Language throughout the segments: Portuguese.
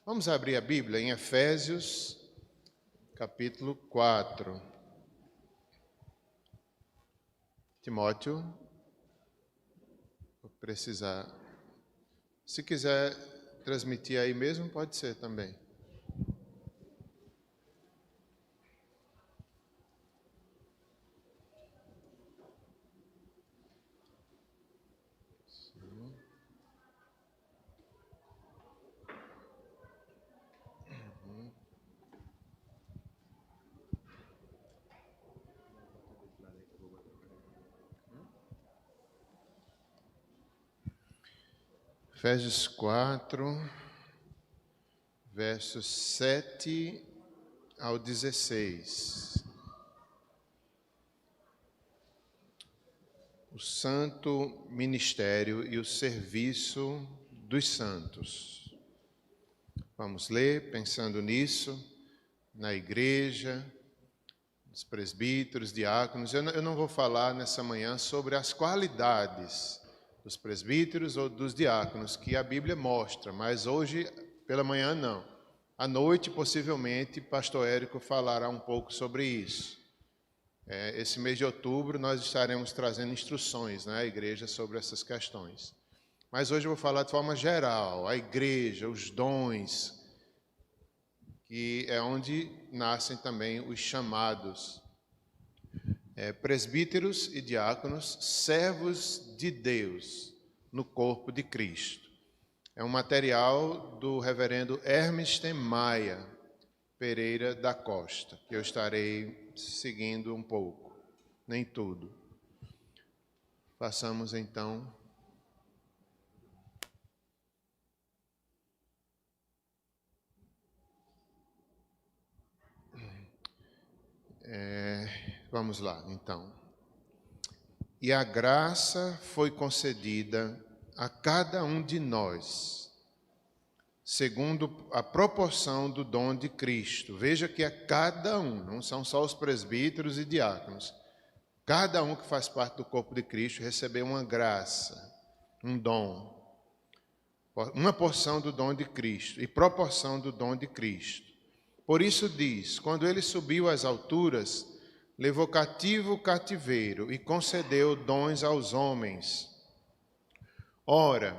Vamos abrir a Bíblia em Efésios, capítulo 4. Timóteo, vou precisar. Se quiser transmitir aí mesmo, pode ser também. Efésios 4, versos 7 ao 16. O santo ministério e o serviço dos santos. Vamos ler, pensando nisso, na igreja, dos presbíteros, diáconos. Eu não vou falar nessa manhã sobre as qualidades dos presbíteros ou dos diáconos, que a Bíblia mostra, mas hoje, pela manhã, não. À noite, possivelmente, pastor Érico falará um pouco sobre isso. Esse mês de outubro, nós estaremos trazendo instruções à igreja sobre essas questões. Mas hoje eu vou falar de forma geral, a igreja, os dons, que é onde nascem também os chamados. Presbíteros e diáconos, servos de Deus no corpo de Cristo. É um material do reverendo Hermes Maia Pereira da Costa, que eu estarei seguindo um pouco, nem tudo. Façamos então. Vamos lá, então. E a graça foi concedida a cada um de nós, segundo a proporção do dom de Cristo. Veja que é cada um, não são só os presbíteros e diáconos. Cada um que faz parte do corpo de Cristo recebeu uma graça, um dom, uma porção do dom de Cristo e proporção do dom de Cristo. Por isso diz, quando ele subiu às alturas, levou cativo o cativeiro e concedeu dons aos homens. Ora,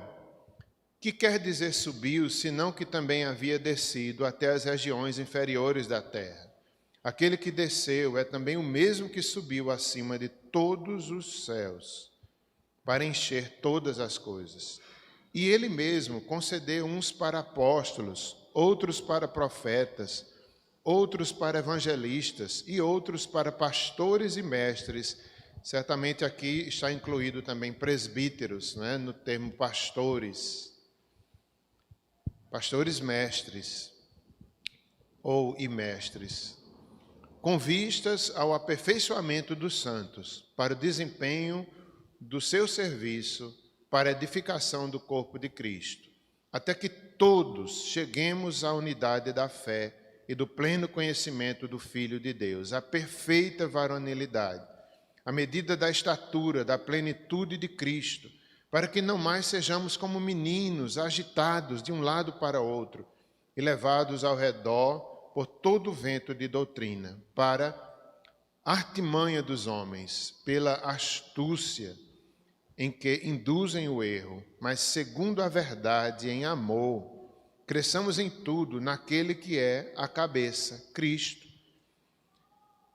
que quer dizer subiu, senão que também havia descido até as regiões inferiores da terra? Aquele que desceu é também o mesmo que subiu acima de todos os céus, para encher todas as coisas. E ele mesmo concedeu uns para apóstolos, outros para profetas, outros para evangelistas e outros para pastores e mestres. Certamente aqui está incluído também presbíteros, no termo pastores. Pastores mestres e mestres, com vistas ao aperfeiçoamento dos santos, para o desempenho do seu serviço, para a edificação do corpo de Cristo, até que todos cheguemos à unidade da fé e do pleno conhecimento do Filho de Deus, à perfeita varonilidade, à medida da estatura, da plenitude de Cristo, para que não mais sejamos como meninos, agitados de um lado para outro e levados ao redor por todo o vento de doutrina, para a artimanha dos homens, pela astúcia em que induzem o erro, mas segundo a verdade em amor, cresçamos em tudo naquele que é a cabeça, Cristo,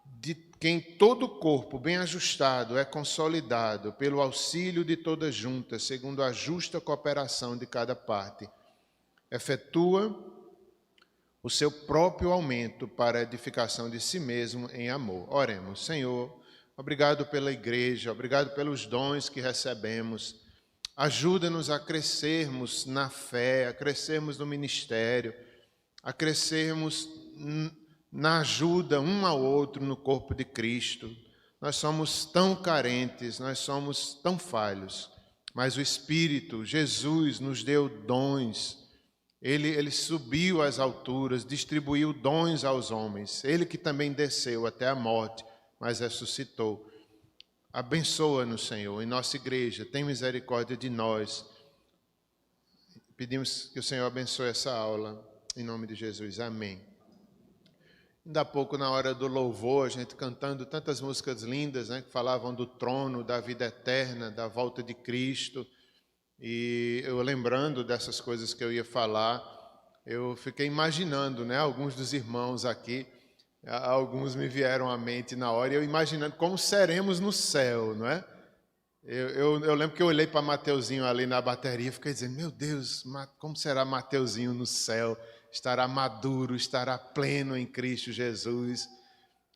de quem todo o corpo bem ajustado é consolidado pelo auxílio de toda junta, segundo a justa cooperação de cada parte, efetua o seu próprio aumento para a edificação de si mesmo em amor. Oremos. Senhor, obrigado pela igreja, obrigado pelos dons que recebemos. Ajuda-nos a crescermos na fé, a crescermos no ministério, a crescermos na ajuda um ao outro no corpo de Cristo. Nós somos tão carentes, nós somos tão falhos, mas o Espírito, Jesus, nos deu dons. Ele subiu às alturas, distribuiu dons aos homens. Ele que também desceu até a morte, mas ressuscitou. Abençoa-nos, Senhor, em nossa igreja. Tem misericórdia de nós. Pedimos que o Senhor abençoe essa aula. Em nome de Jesus, amém. Ainda há pouco, na hora do louvor, a gente cantando tantas músicas lindas, né, que falavam do trono, da vida eterna, da volta de Cristo. E eu lembrando dessas coisas que eu ia falar, eu fiquei imaginando, né, alguns dos irmãos aqui, alguns me vieram à mente na hora, e eu imaginando como seremos no céu, não é? Eu lembro que eu olhei para Mateuzinho ali na bateria e fiquei dizendo, meu Deus, como será Mateuzinho no céu? Estará maduro, estará pleno em Cristo Jesus.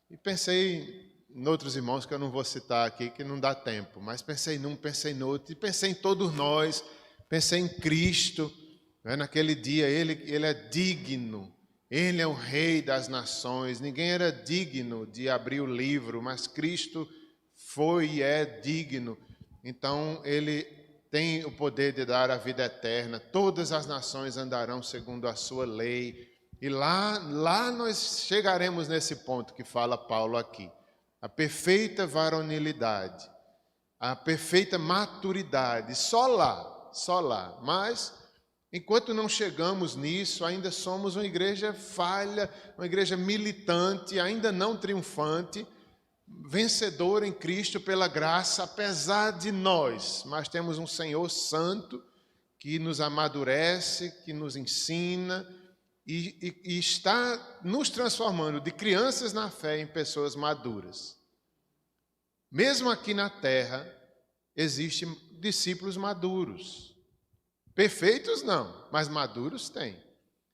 E pensei em outros irmãos que eu não vou citar aqui, que não dá tempo, mas pensei num, pensei no outro, e pensei em todos nós, pensei em Cristo, né? Naquele dia ele é digno, ele é o Rei das nações, ninguém era digno de abrir o livro, mas Cristo foi e é digno. Então, ele tem o poder de dar a vida eterna. Todas as nações andarão segundo a sua lei. E lá nós chegaremos nesse ponto que fala Paulo aqui. A perfeita varonilidade, a perfeita maturidade. Só lá. Mas, enquanto não chegamos nisso, ainda somos uma igreja falha, uma igreja militante, ainda não triunfante, vencedor em Cristo pela graça, apesar de nós, mas temos um Senhor santo que nos amadurece, que nos ensina e está nos transformando de crianças na fé em pessoas maduras. Mesmo aqui na terra, existem discípulos maduros. Perfeitos não, mas maduros tem.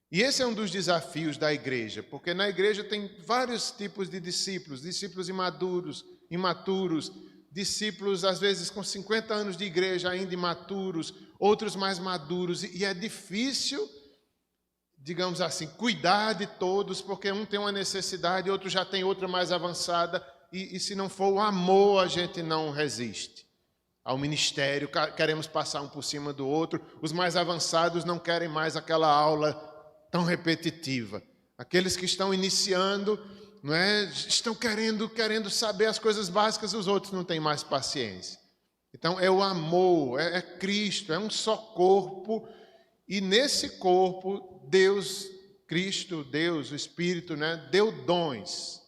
E esse é um dos desafios da igreja, porque na igreja tem vários tipos de discípulos, discípulos imaturos, discípulos às vezes com 50 anos de igreja ainda imaturos, outros mais maduros, e é difícil, digamos assim, cuidar de todos, porque um tem uma necessidade, outro já tem outra mais avançada, e se não for o amor, a gente não resiste ao ministério, queremos passar um por cima do outro, os mais avançados não querem mais aquela aula tão repetitiva. Aqueles que estão iniciando, não é, estão querendo saber as coisas básicas, os outros não têm mais paciência. Então é o amor, é Cristo, é um só corpo, e nesse corpo Deus, Cristo, Deus, o Espírito, né, deu dons.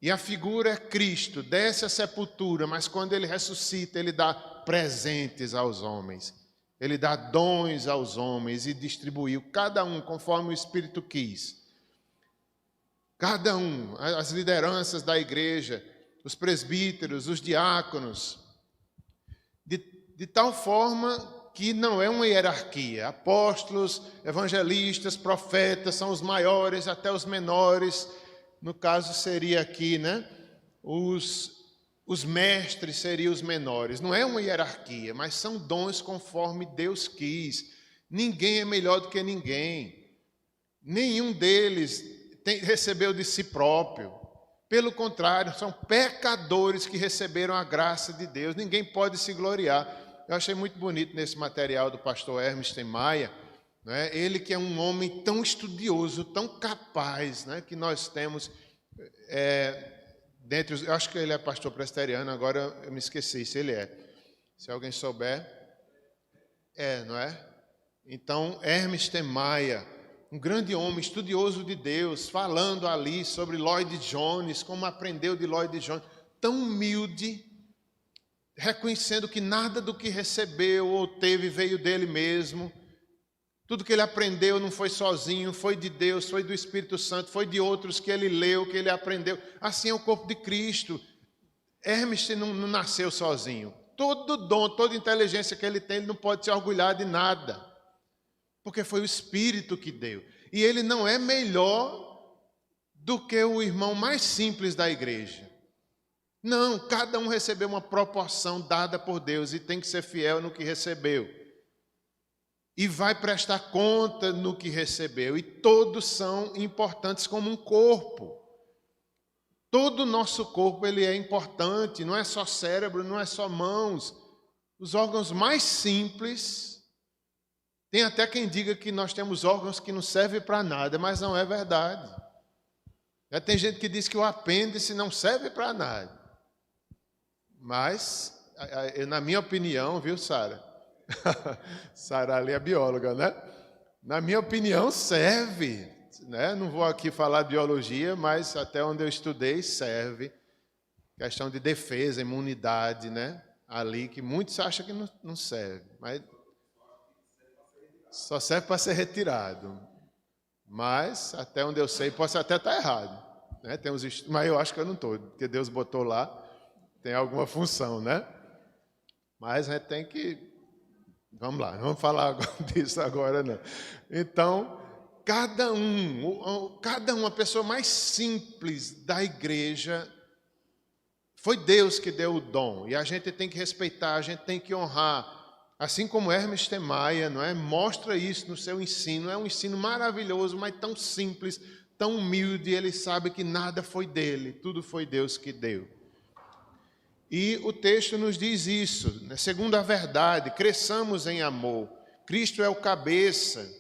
E a figura é Cristo, desce à sepultura, mas quando ele ressuscita, ele dá presentes aos homens. Ele dá dons aos homens e distribuiu, cada um conforme o Espírito quis. Cada um, as lideranças da igreja, os presbíteros, os diáconos, de tal forma que não é uma hierarquia. Apóstolos, evangelistas, profetas são os maiores até os menores. No caso seria aqui, né? Os mestres seriam os menores. Não é uma hierarquia, mas são dons conforme Deus quis. Ninguém é melhor do que ninguém. Nenhum deles recebeu de si próprio. Pelo contrário, são pecadores que receberam a graça de Deus. Ninguém pode se gloriar. Eu achei muito bonito nesse material do pastor Hermes Maia, né? Ele que é um homem tão estudioso, tão capaz, né? Que nós temos... eu acho que ele é pastor presbiteriano, agora eu me esqueci se ele é. Se alguém souber, não é? Então, Hermes Maia, um grande homem, estudioso de Deus, falando ali sobre Lloyd Jones, como aprendeu de Lloyd Jones, tão humilde, reconhecendo que nada do que recebeu ou teve veio dele mesmo. Tudo que ele aprendeu não foi sozinho, foi de Deus, foi do Espírito Santo, foi de outros que ele leu, que ele aprendeu. Assim é o corpo de Cristo. Hermes não nasceu sozinho. Todo dom, toda inteligência que ele tem, ele não pode se orgulhar de nada, porque foi o Espírito que deu. E ele não é melhor do que o irmão mais simples da igreja. Não, cada um recebeu uma proporção dada por Deus e tem que ser fiel no que recebeu. E vai prestar conta no que recebeu. E todos são importantes como um corpo. Todo o nosso corpo ele é importante, não é só cérebro, não é só mãos. Os órgãos mais simples, tem até quem diga que nós temos órgãos que não servem para nada, mas não é verdade. Já tem gente que diz que o apêndice não serve para nada. Mas, na minha opinião, viu, Sara? Sara ali é bióloga, né? Na minha opinião, serve, né? Não vou aqui falar de biologia, mas até onde eu estudei, serve. Questão de defesa, imunidade, né? Ali que muitos acham que não serve, mas só serve para ser retirado. Mas, até onde eu sei, posso até estar errado, né? Mas eu acho que eu não estou, porque Deus botou lá, tem alguma função, né? Mas a gente tem que... Vamos lá, não vamos falar disso agora, não. Então, cada um, a pessoa mais simples da igreja, foi Deus que deu o dom, e a gente tem que respeitar, a gente tem que honrar, assim como Hermes Temaia, não é? Mostra isso no seu ensino, é um ensino maravilhoso, mas tão simples, tão humilde, ele sabe que nada foi dele, tudo foi Deus que deu. E o texto nos diz isso, né? Segundo a verdade, cresçamos em amor. Cristo é o cabeça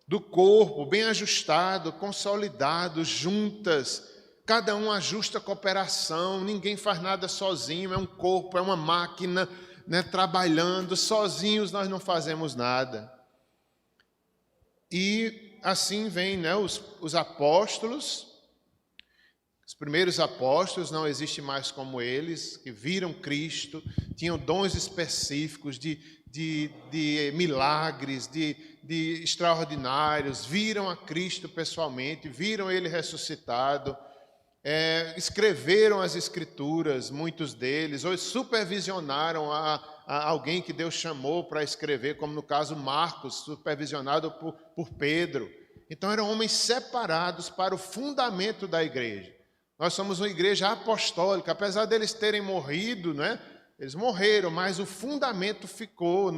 do corpo, bem ajustado, consolidado, juntas. Cada um ajusta a cooperação, ninguém faz nada sozinho, é um corpo, é uma máquina, né, trabalhando. Sozinhos nós não fazemos nada. E assim vem, né, os apóstolos. Os primeiros apóstolos, não existe mais como eles, que viram Cristo, tinham dons específicos de milagres, de extraordinários, viram a Cristo pessoalmente, viram Ele ressuscitado, escreveram as Escrituras, muitos deles, ou supervisionaram a alguém que Deus chamou para escrever, como no caso Marcos, supervisionado por Pedro. Então eram homens separados para o fundamento da igreja. Nós somos uma igreja apostólica, apesar deles terem morrido, né? Eles morreram, mas o fundamento ficou.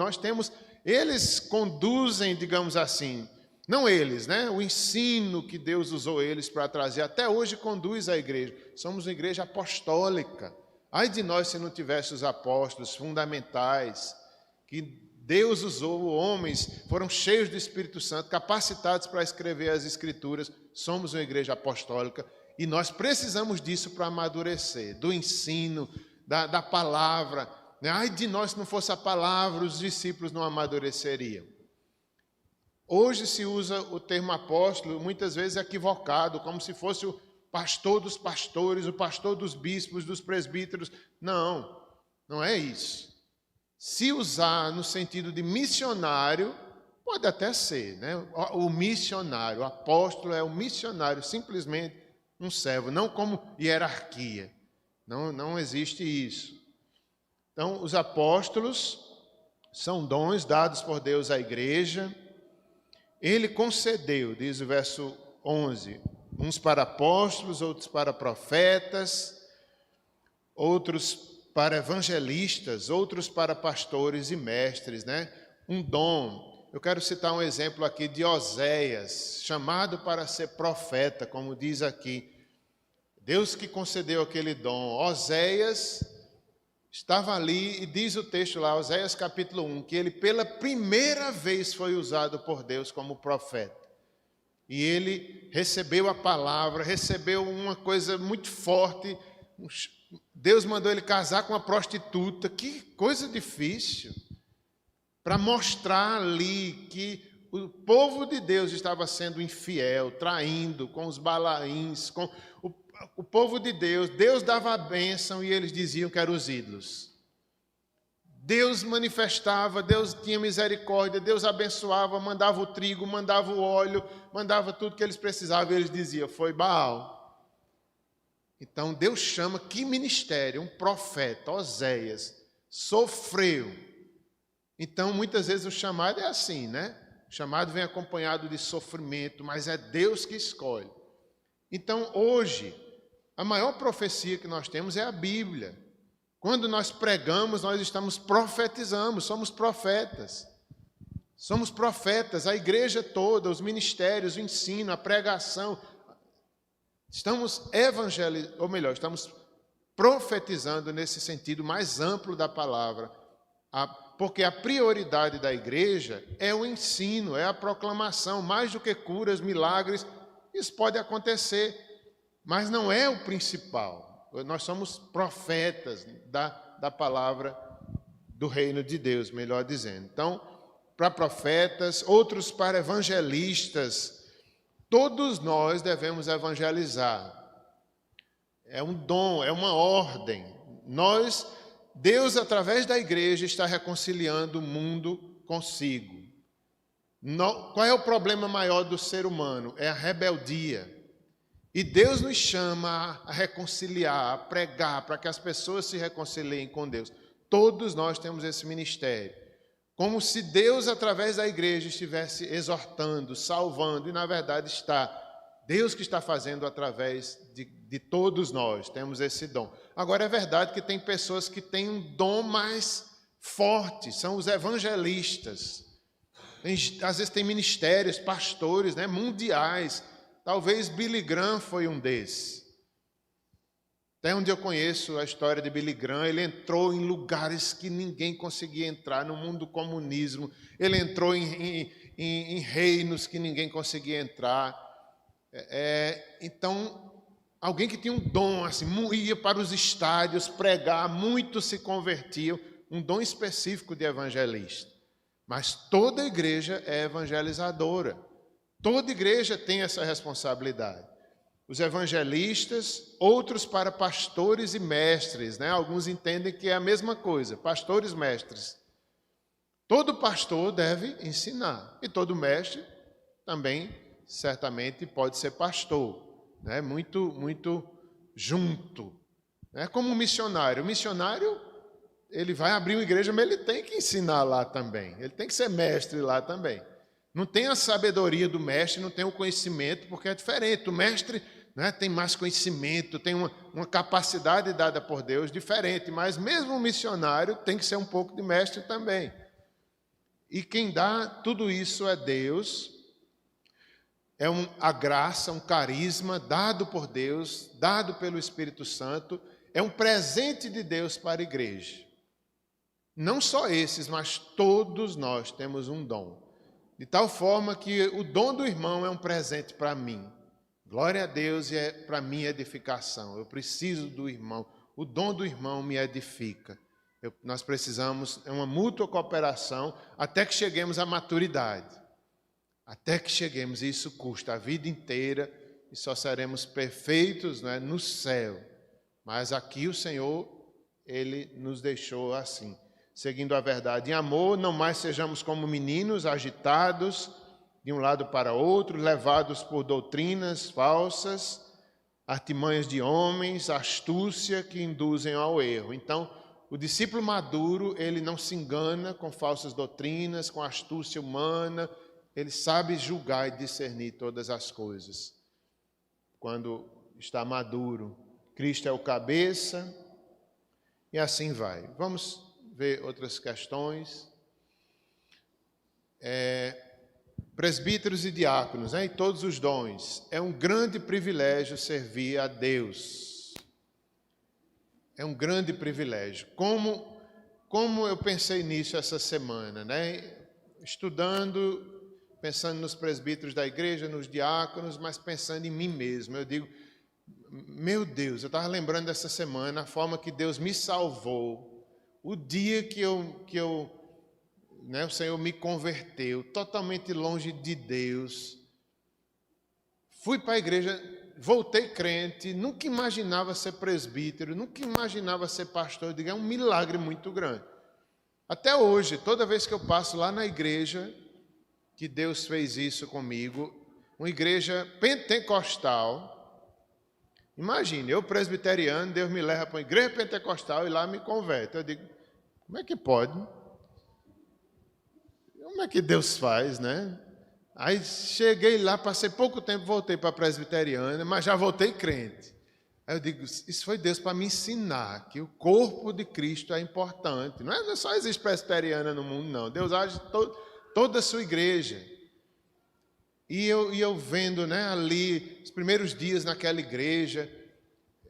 Eles conduzem, digamos assim, não eles, né? O ensino que Deus usou eles para trazer, até hoje conduz a igreja. Somos uma igreja apostólica. Ai de nós se não tivesse os apóstolos fundamentais, que Deus usou, homens, foram cheios do Espírito Santo, capacitados para escrever as Escrituras. Somos uma igreja apostólica. E nós precisamos disso para amadurecer, do ensino, da palavra. Ai de nós, se não fosse a palavra, os discípulos não amadureceriam. Hoje se usa o termo apóstolo, muitas vezes equivocado, como se fosse o pastor dos pastores, o pastor dos bispos, dos presbíteros. Não, não é isso. Se usar no sentido de missionário, pode até ser, né? O missionário, o apóstolo é o missionário, simplesmente um servo, não como hierarquia. Não existe isso. Então, os apóstolos são dons dados por Deus à igreja. Ele concedeu, diz o verso 11, uns para apóstolos, outros para profetas, outros para evangelistas, outros para pastores e mestres, né? Um dom. Eu quero citar um exemplo aqui de Oséias, chamado para ser profeta, como diz aqui. Deus que concedeu aquele dom. Oséias estava ali, e diz o texto lá, Oséias capítulo 1, que ele pela primeira vez foi usado por Deus como profeta. E ele recebeu a palavra, recebeu uma coisa muito forte. Deus mandou ele casar com uma prostituta, que coisa difícil, para mostrar ali que o povo de Deus estava sendo infiel, traindo com os balaíns, com o povo de Deus. Deus dava a bênção e eles diziam que eram os ídolos. Deus manifestava, Deus tinha misericórdia, Deus abençoava, mandava o trigo, mandava o óleo, mandava tudo que eles precisavam, e eles diziam, foi Baal. Então Deus chama, que ministério? Um profeta, Oséias, sofreu. Então muitas vezes o chamado é assim, né? O chamado vem acompanhado de sofrimento, mas é Deus que escolhe. Então hoje, a maior profecia que nós temos é a Bíblia. Quando nós pregamos, nós estamos profetizando, somos profetas. Somos profetas, a igreja toda, os ministérios, o ensino, a pregação. Estamos evangelizando, ou melhor, estamos profetizando nesse sentido mais amplo da palavra. Porque a prioridade da igreja é o ensino, é a proclamação, mais do que curas, milagres. Isso pode acontecer, mas não é o principal. Nós somos profetas da palavra do reino de Deus, melhor dizendo. Então, para profetas, outros para evangelistas. Todos nós devemos evangelizar. É um dom, é uma ordem. Deus, através da igreja, está reconciliando o mundo consigo. Qual é o problema maior do ser humano? É a rebeldia. E Deus nos chama a reconciliar, a pregar, para que as pessoas se reconciliem com Deus. Todos nós temos esse ministério. Como se Deus, através da igreja, estivesse exortando, salvando, e na verdade está. Deus que está fazendo através de todos nós, temos esse dom. Agora é verdade que tem pessoas que têm um dom mais forte, são os evangelistas. Às vezes tem ministérios, pastores, né, mundiais. Talvez Billy Graham foi um desses. Até onde eu conheço a história de Billy Graham, ele entrou em lugares que ninguém conseguia entrar, no mundo do comunismo. Ele entrou em reinos que ninguém conseguia entrar. Então, alguém que tinha um dom, assim, ia para os estádios pregar, muitos se convertiam, um dom específico de evangelista. Mas toda igreja é evangelizadora. Toda igreja tem essa responsabilidade. Os evangelistas, outros para pastores e mestres, né? Alguns entendem que é a mesma coisa, pastores e mestres. Todo pastor deve ensinar, e todo mestre também, certamente, pode ser pastor, né? Muito junto. É como um missionário. O missionário, ele vai abrir uma igreja, mas ele tem que ensinar lá também. Ele tem que ser mestre lá também. Não tem a sabedoria do mestre, não tem o conhecimento, porque é diferente. O mestre, né, tem mais conhecimento, tem uma capacidade dada por Deus diferente, mas mesmo o missionário tem que ser um pouco de mestre também. E quem dá tudo isso é Deus, a graça, um carisma dado por Deus, dado pelo Espírito Santo, é um presente de Deus para a igreja. Não só esses, mas todos nós temos um dom. De tal forma que o dom do irmão é um presente para mim. Glória a Deus, e é para mim edificação. Eu preciso do irmão. O dom do irmão me edifica. Nós precisamos, é uma mútua cooperação até que cheguemos à maturidade. Até que cheguemos, e isso custa a vida inteira, e só seremos perfeitos, né, no céu. Mas aqui o Senhor, Ele nos deixou assim. Seguindo a verdade em amor, não mais sejamos como meninos agitados de um lado para outro, levados por doutrinas falsas, artimanhas de homens, astúcia que induzem ao erro. Então, o discípulo maduro, ele não se engana com falsas doutrinas, com astúcia humana, ele sabe julgar e discernir todas as coisas. Quando está maduro, Cristo é o cabeça, e assim vai. Vamos ver outras questões. Presbíteros e diáconos, né, e todos os dons. É um grande privilégio servir a Deus. É um grande privilégio. Como eu pensei nisso essa semana, né? Estudando, pensando nos presbíteros da igreja, nos diáconos, mas pensando em mim mesmo. Eu digo, meu Deus, eu estava lembrando dessa semana a forma que Deus me salvou. O dia que o Senhor me converteu, totalmente longe de Deus. Fui para a igreja, voltei crente, nunca imaginava ser presbítero, nunca imaginava ser pastor. Eu digo, é um milagre muito grande. Até hoje, toda vez que eu passo lá na igreja, que Deus fez isso comigo, uma igreja pentecostal. Imagine, eu presbiteriano, Deus me leva para uma igreja pentecostal e lá me converte. Eu digo, como é que pode? Como é que Deus faz, né? Aí cheguei lá, passei pouco tempo, voltei para a presbiteriana, mas já voltei crente. Aí eu digo, isso foi Deus para me ensinar que o corpo de Cristo é importante. Não só existe presbiteriana no mundo, não. Deus age toda a sua igreja. E eu vendo, né, ali, os primeiros dias naquela igreja,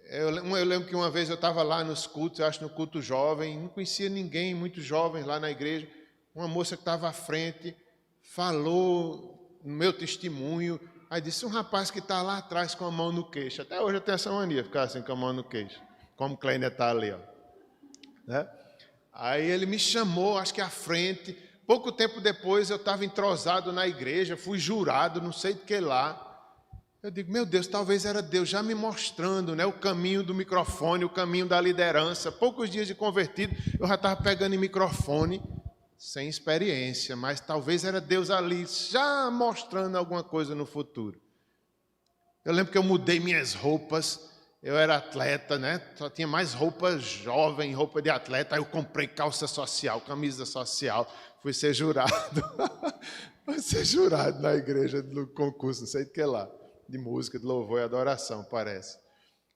eu lembro que uma vez eu estava lá nos cultos, eu acho no culto jovem, não conhecia ninguém, muitos jovens lá na igreja. Uma moça que estava à frente falou no meu testemunho, aí disse, um rapaz que está lá atrás com a mão no queixo. Até hoje eu tenho essa mania, ficar assim com a mão no queixo, como o Kleiner está ali, ó. Né? Aí ele me chamou, acho que à frente, pouco tempo depois eu estava entrosado na igreja, fui jurado, não sei do que lá. Eu digo, meu Deus, talvez era Deus já me mostrando, né, o caminho do microfone, o caminho da liderança. Poucos dias de convertido, eu já estava pegando em microfone, sem experiência, mas talvez era Deus ali, já mostrando alguma coisa no futuro. Eu lembro que eu mudei minhas roupas, eu era atleta, né? Só tinha mais roupa jovem, roupa de atleta. Aí eu comprei calça social, camisa social, fui ser jurado. Fui ser jurado na igreja do concurso, não sei do que lá, de música, de louvor e adoração, parece.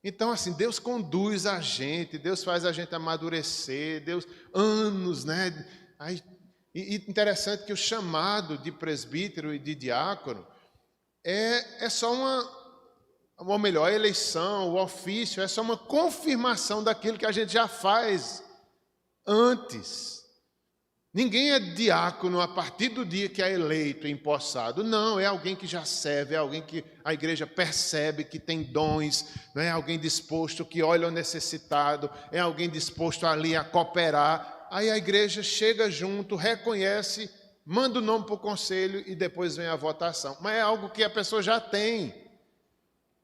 Então, assim, Deus conduz a gente, Deus faz a gente amadurecer, Deus, anos, né? Aí, e interessante que o chamado de presbítero e de diácono é só ou melhor, a eleição, o ofício, é só uma confirmação daquilo que a gente já faz antes. Ninguém é diácono a partir do dia que é eleito e empossado. Não, é alguém que já serve, é alguém que a igreja percebe que tem dons, não é alguém disposto que olha o necessitado, é alguém disposto ali a cooperar. Aí a igreja chega junto, reconhece, manda o nome para o conselho e depois vem a votação. Mas é algo que a pessoa já tem.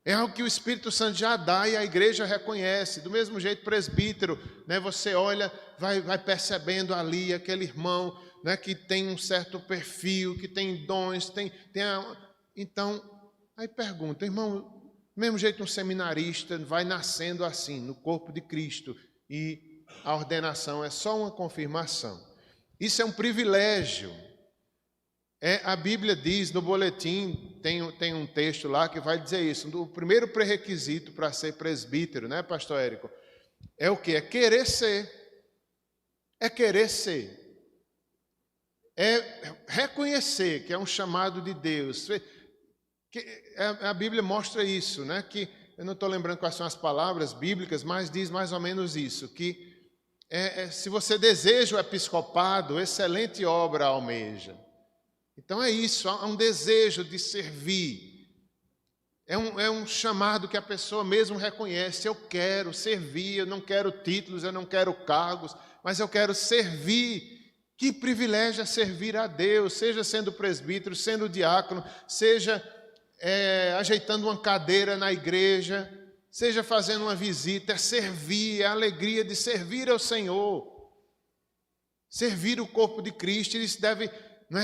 É algo que o Espírito Santo já dá e a igreja reconhece. Do mesmo jeito, presbítero, né, você olha, vai percebendo ali aquele irmão, né, que tem um certo perfil, que tem dons, Então, aí pergunta, irmão, do mesmo jeito um seminarista vai nascendo assim, no corpo de Cristo, e a ordenação é só uma confirmação. Isso é um privilégio. A Bíblia diz, no boletim, tem um texto lá que vai dizer isso. O primeiro pré-requisito para ser presbítero, né, pastor Érico? É o quê? É querer ser. É querer ser. É reconhecer que é um chamado de Deus. A Bíblia mostra isso, né? Que eu não estou lembrando quais são as palavras bíblicas, mas diz mais ou menos isso, que se você deseja o episcopado, excelente obra almeja. Então é isso, há um desejo de servir. É um chamado que a pessoa mesmo reconhece. Eu quero servir, eu não quero títulos, eu não quero cargos, mas eu quero servir. Que privilégio é servir a Deus, seja sendo presbítero, sendo diácono, seja ajeitando uma cadeira na igreja, seja fazendo uma visita, é servir, é a alegria de servir ao Senhor. Servir o corpo de Cristo, isso deve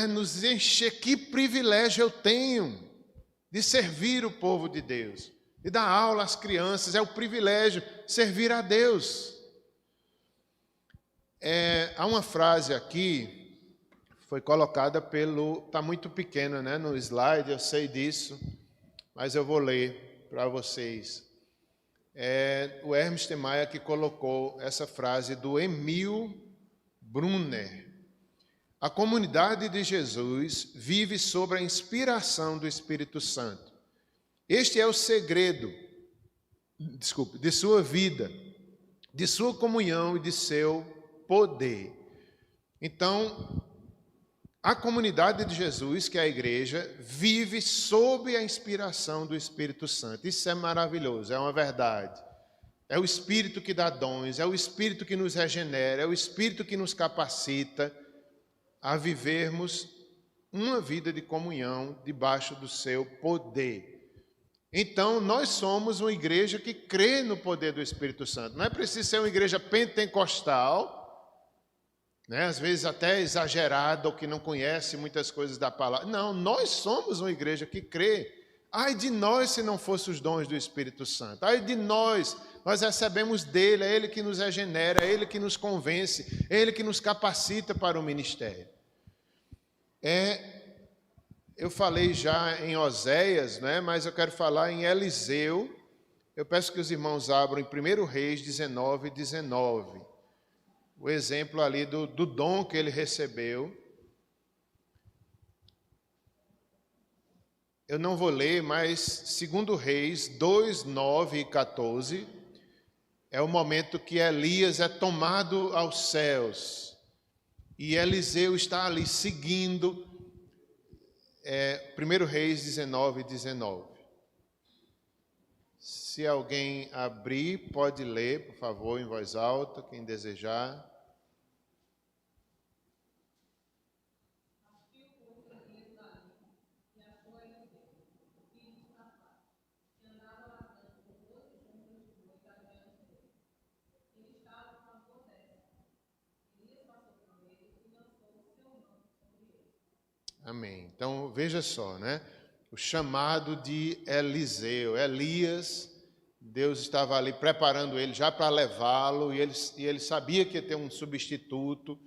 nos encher. Que privilégio eu tenho de servir o povo de Deus, de dar aula às crianças, é o privilégio servir a Deus. Há uma frase aqui, foi colocada está muito pequena, né, no slide, eu sei disso, mas eu vou ler para vocês. O Hermes Maia que colocou essa frase do Emil Brunner. A comunidade de Jesus vive sob a inspiração do Espírito Santo. Este é o segredo, de sua vida, de sua comunhão e de seu poder. Então, a comunidade de Jesus, que é a igreja, vive sob a inspiração do Espírito Santo. Isso é maravilhoso, é uma verdade. É o Espírito que dá dons, é o Espírito que nos regenera, é o Espírito que nos capacita a vivermos uma vida de comunhão debaixo do seu poder. Então, nós somos uma igreja que crê no poder do Espírito Santo. Não é preciso ser uma igreja pentecostal, né? Às vezes até exagerada, ou que não conhece muitas coisas da palavra. Não, nós somos uma igreja que crê. Ai de nós se não fossem os dons do Espírito Santo. Ai de nós recebemos dele, é ele que nos regenera, é ele que nos convence, é ele que nos capacita para o ministério. Eu falei já em Oséias, né, mas eu quero falar em Eliseu. Eu peço que os irmãos abram em 1 Reis 19, 19. O exemplo ali do dom que ele recebeu. Eu não vou ler, mas 2 Reis 2, 9 e 14 é o momento que Elias é tomado aos céus. E Eliseu está ali seguindo 1 Reis 19, 19. Se alguém abrir, pode ler, por favor, em voz alta, quem desejar. Amém. Então, veja só, né? O chamado de Eliseu. Elias, Deus estava ali preparando ele já para levá-lo, e ele sabia que ia ter um substituto.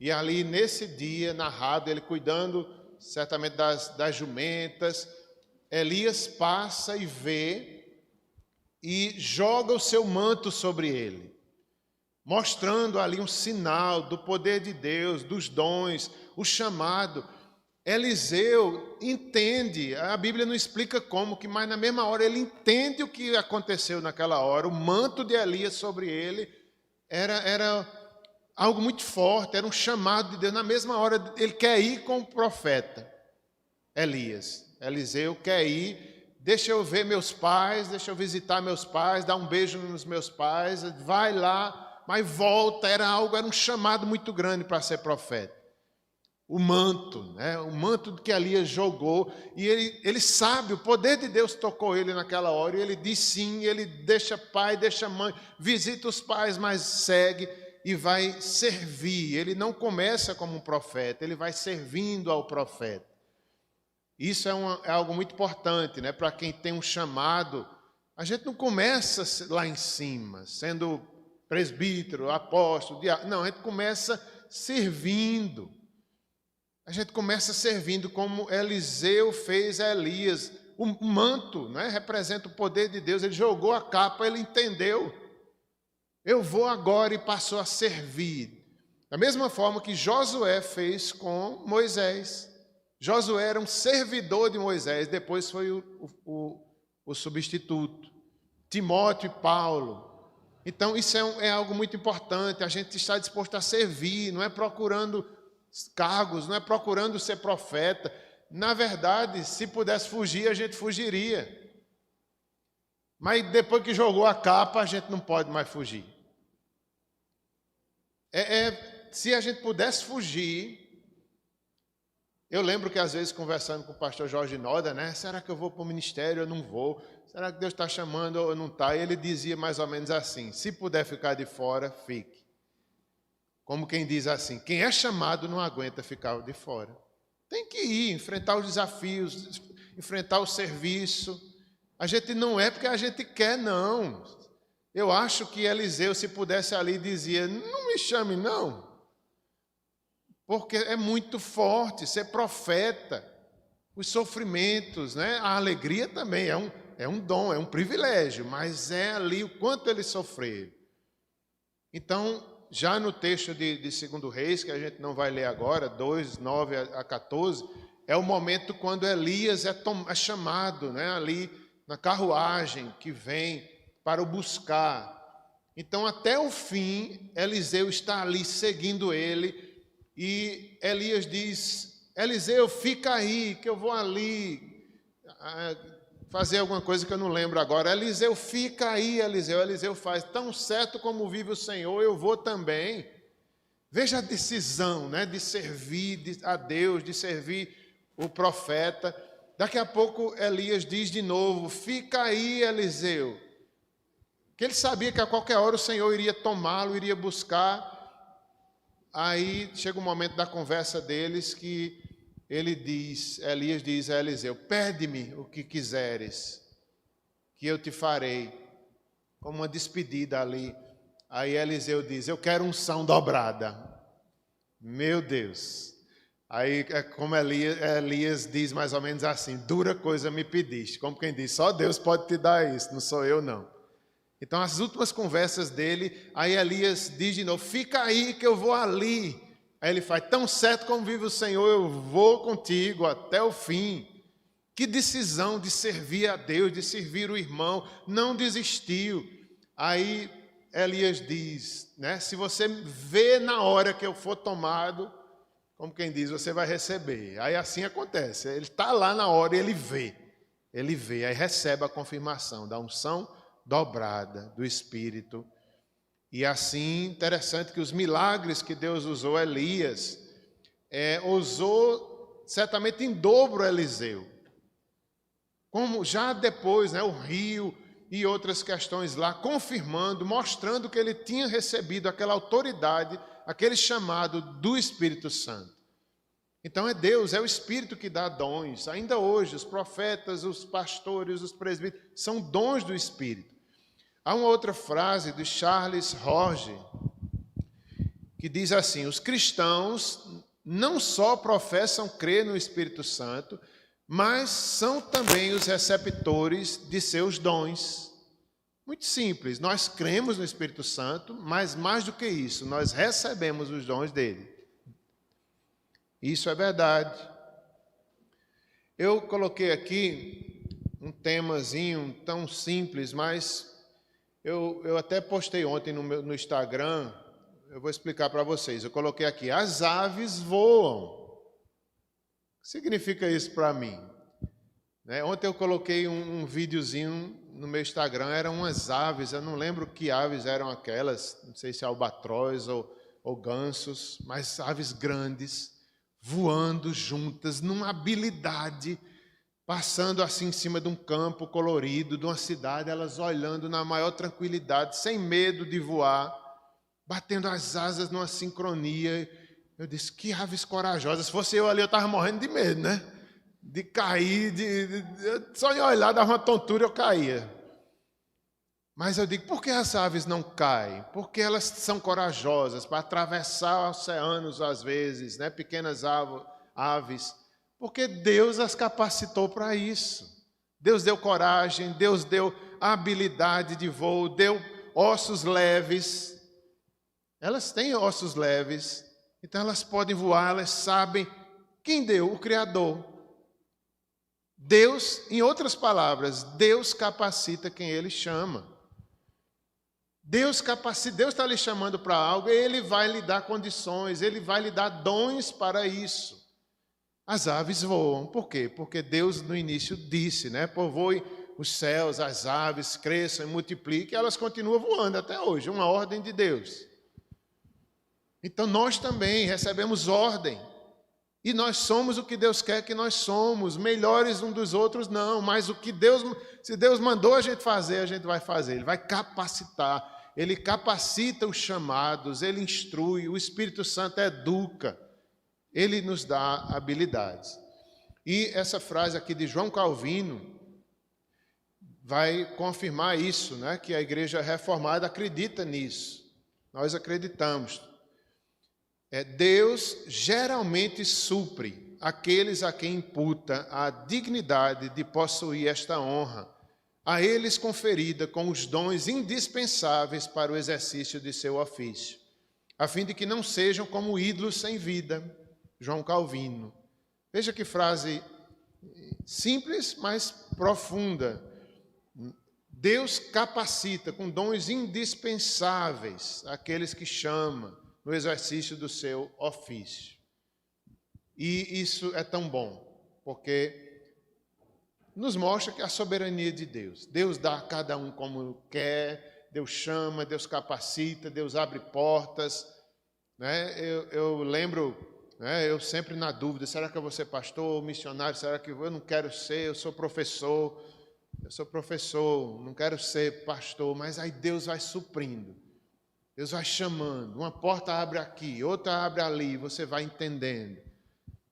E ali, nesse dia, narrado, ele cuidando certamente das jumentas, Elias passa e vê e joga o seu manto sobre ele, mostrando ali um sinal do poder de Deus, dos dons, o chamado. Eliseu entende, a Bíblia não explica como, mas na mesma hora ele entende o que aconteceu naquela hora. O manto de Elias sobre ele era algo muito forte, era um chamado de Deus. Na mesma hora ele quer ir com o profeta Elias. Eliseu quer ir, deixa eu ver meus pais, deixa eu visitar meus pais, dar um beijo nos meus pais, vai lá, mas volta. Era um chamado muito grande para ser profeta. O manto, né? O manto que Elias jogou, e ele sabe, o poder de Deus tocou ele naquela hora, e ele diz sim, ele deixa pai, deixa mãe, visita os pais, mas segue e vai servir. Ele não começa como um profeta, ele vai servindo ao profeta. Isso é algo muito importante, né? Para quem tem um chamado, a gente não começa lá em cima, sendo presbítero, apóstolo, diácono. Não, a gente começa servindo. A gente começa servindo como Eliseu fez a Elias. O manto, né, representa o poder de Deus. Ele jogou a capa, ele entendeu. Eu vou agora, e passou a servir. Da mesma forma que Josué fez com Moisés. Josué era um servidor de Moisés, depois foi o substituto. Timóteo e Paulo. Então isso é algo muito importante. A gente está disposto a servir, não é procurando cargos, não é procurando ser profeta. Na verdade, se pudesse fugir, a gente fugiria. Mas depois que jogou a capa, a gente não pode mais fugir. Se a gente pudesse fugir, eu lembro que às vezes conversando com o pastor Jorge Noda, né? Será que eu vou para o ministério ou não vou? Será que Deus está chamando ou não está? E ele dizia mais ou menos assim: se puder ficar de fora, fique. Como quem diz assim, quem é chamado não aguenta ficar de fora. Tem que ir, enfrentar os desafios, enfrentar o serviço. A gente não é porque a gente quer, não. Eu acho que Eliseu, se pudesse ali, dizia, não me chame, não. Porque é muito forte ser profeta. Os sofrimentos, né? A alegria também é um dom, é um privilégio, mas é ali o quanto ele sofreu. Então, já no texto de 2 Reis, que a gente não vai ler agora, 2, 9 a 14, é o momento quando Elias é chamado, né, ali na carruagem que vem para o buscar. Então, até o fim, Eliseu está ali seguindo ele, e Elias diz, Eliseu, fica aí, que eu vou ali fazer alguma coisa que eu não lembro agora. Eliseu, fica aí, Eliseu. Eliseu faz, tão certo como vive o Senhor, eu vou também. Veja a decisão, né, de servir a Deus, de servir o profeta. Daqui a pouco Elias diz de novo, fica aí, Eliseu. Que ele sabia que a qualquer hora o Senhor iria tomá-lo, iria buscar. Aí chega o momento da conversa deles que Elias diz a Eliseu, pede-me o que quiseres, que eu te farei. Como uma despedida ali. Aí Eliseu diz, eu quero unção dobrada. Meu Deus. Aí, como Elias diz mais ou menos assim, dura coisa me pediste. Como quem diz, só Deus pode te dar isso, não sou eu não. Então, as últimas conversas dele, aí Elias diz de novo, fica aí que eu vou ali. Aí ele faz, tão certo como vive o Senhor, eu vou contigo até o fim. Que decisão de servir a Deus, de servir o irmão, não desistiu. Aí Elias diz, né, se você vê na hora que eu for tomado, como quem diz, você vai receber. Aí assim acontece, ele está lá na hora e ele vê, aí recebe a confirmação da unção dobrada do Espírito. E assim, interessante que os milagres que Deus usou Elias, usou certamente em dobro Eliseu. Como já depois, né, o rio e outras questões lá, confirmando, mostrando que ele tinha recebido aquela autoridade, aquele chamado do Espírito Santo. Então é Deus, é o Espírito que dá dons. Ainda hoje, os profetas, os pastores, os presbíteros, são dons do Espírito. Há uma outra frase de Charles Horge, que diz assim: os cristãos não só professam crer no Espírito Santo, mas são também os receptores de seus dons. Muito simples, nós cremos no Espírito Santo, mas mais do que isso, nós recebemos os dons dele. Isso é verdade. Eu coloquei aqui um temazinho tão simples, mas eu até postei ontem no Instagram, eu vou explicar para vocês. Eu coloquei aqui: as aves voam. O que significa isso para mim? Ontem eu coloquei um videozinho no meu Instagram, eram umas aves, eu não lembro que aves eram aquelas, não sei se albatroz ou gansos, mas aves grandes, voando juntas, numa habilidade, passando assim em cima de um campo colorido, de uma cidade, elas olhando na maior tranquilidade, sem medo de voar, batendo as asas numa sincronia. Eu disse: que aves corajosas. Se fosse eu ali, eu estava morrendo de medo, né? De cair, só em olhar dava uma tontura, eu caía. Mas eu digo: por que as aves não caem? Porque elas são corajosas para atravessar oceanos às vezes, né? Pequenas aves, porque Deus as capacitou para isso. Deus deu coragem, Deus deu habilidade de voo, deu ossos leves. Elas têm ossos leves, então elas podem voar, elas sabem quem deu, o Criador. Deus, em outras palavras, Deus capacita quem Ele chama. Deus capacita, Deus está lhe chamando para algo, Ele vai lhe dar condições, Ele vai lhe dar dons para isso. As aves voam, por quê? Porque Deus no início disse, né? Povoem os céus, as aves cresçam e multipliquem, elas continuam voando até hoje, uma ordem de Deus. Então nós também recebemos ordem. E nós somos o que Deus quer que nós somos, melhores uns dos outros não, mas o que Deus, se Deus mandou a gente fazer, a gente vai fazer. Ele vai capacitar, Ele capacita os chamados, Ele instrui, o Espírito Santo educa, Ele nos dá habilidades. E essa frase aqui de João Calvino vai confirmar isso, né? Que a Igreja Reformada acredita nisso, nós acreditamos. Deus geralmente supre aqueles a quem imputa a dignidade de possuir esta honra, a eles conferida com os dons indispensáveis para o exercício de seu ofício, a fim de que não sejam como ídolos sem vida. João Calvino. Veja que frase simples, mas profunda. Deus capacita com dons indispensáveis aqueles que chama no exercício do seu ofício. E isso é tão bom, porque nos mostra que a soberania de Deus. Deus dá a cada um como quer, Deus chama, Deus capacita, Deus abre portas. Né? Eu lembro, né, eu sempre na dúvida: será que eu vou ser pastor ou missionário? Será que eu não quero ser? Eu sou professor, não quero ser pastor, mas aí Deus vai suprindo. Deus vai chamando, uma porta abre aqui, outra abre ali, você vai entendendo.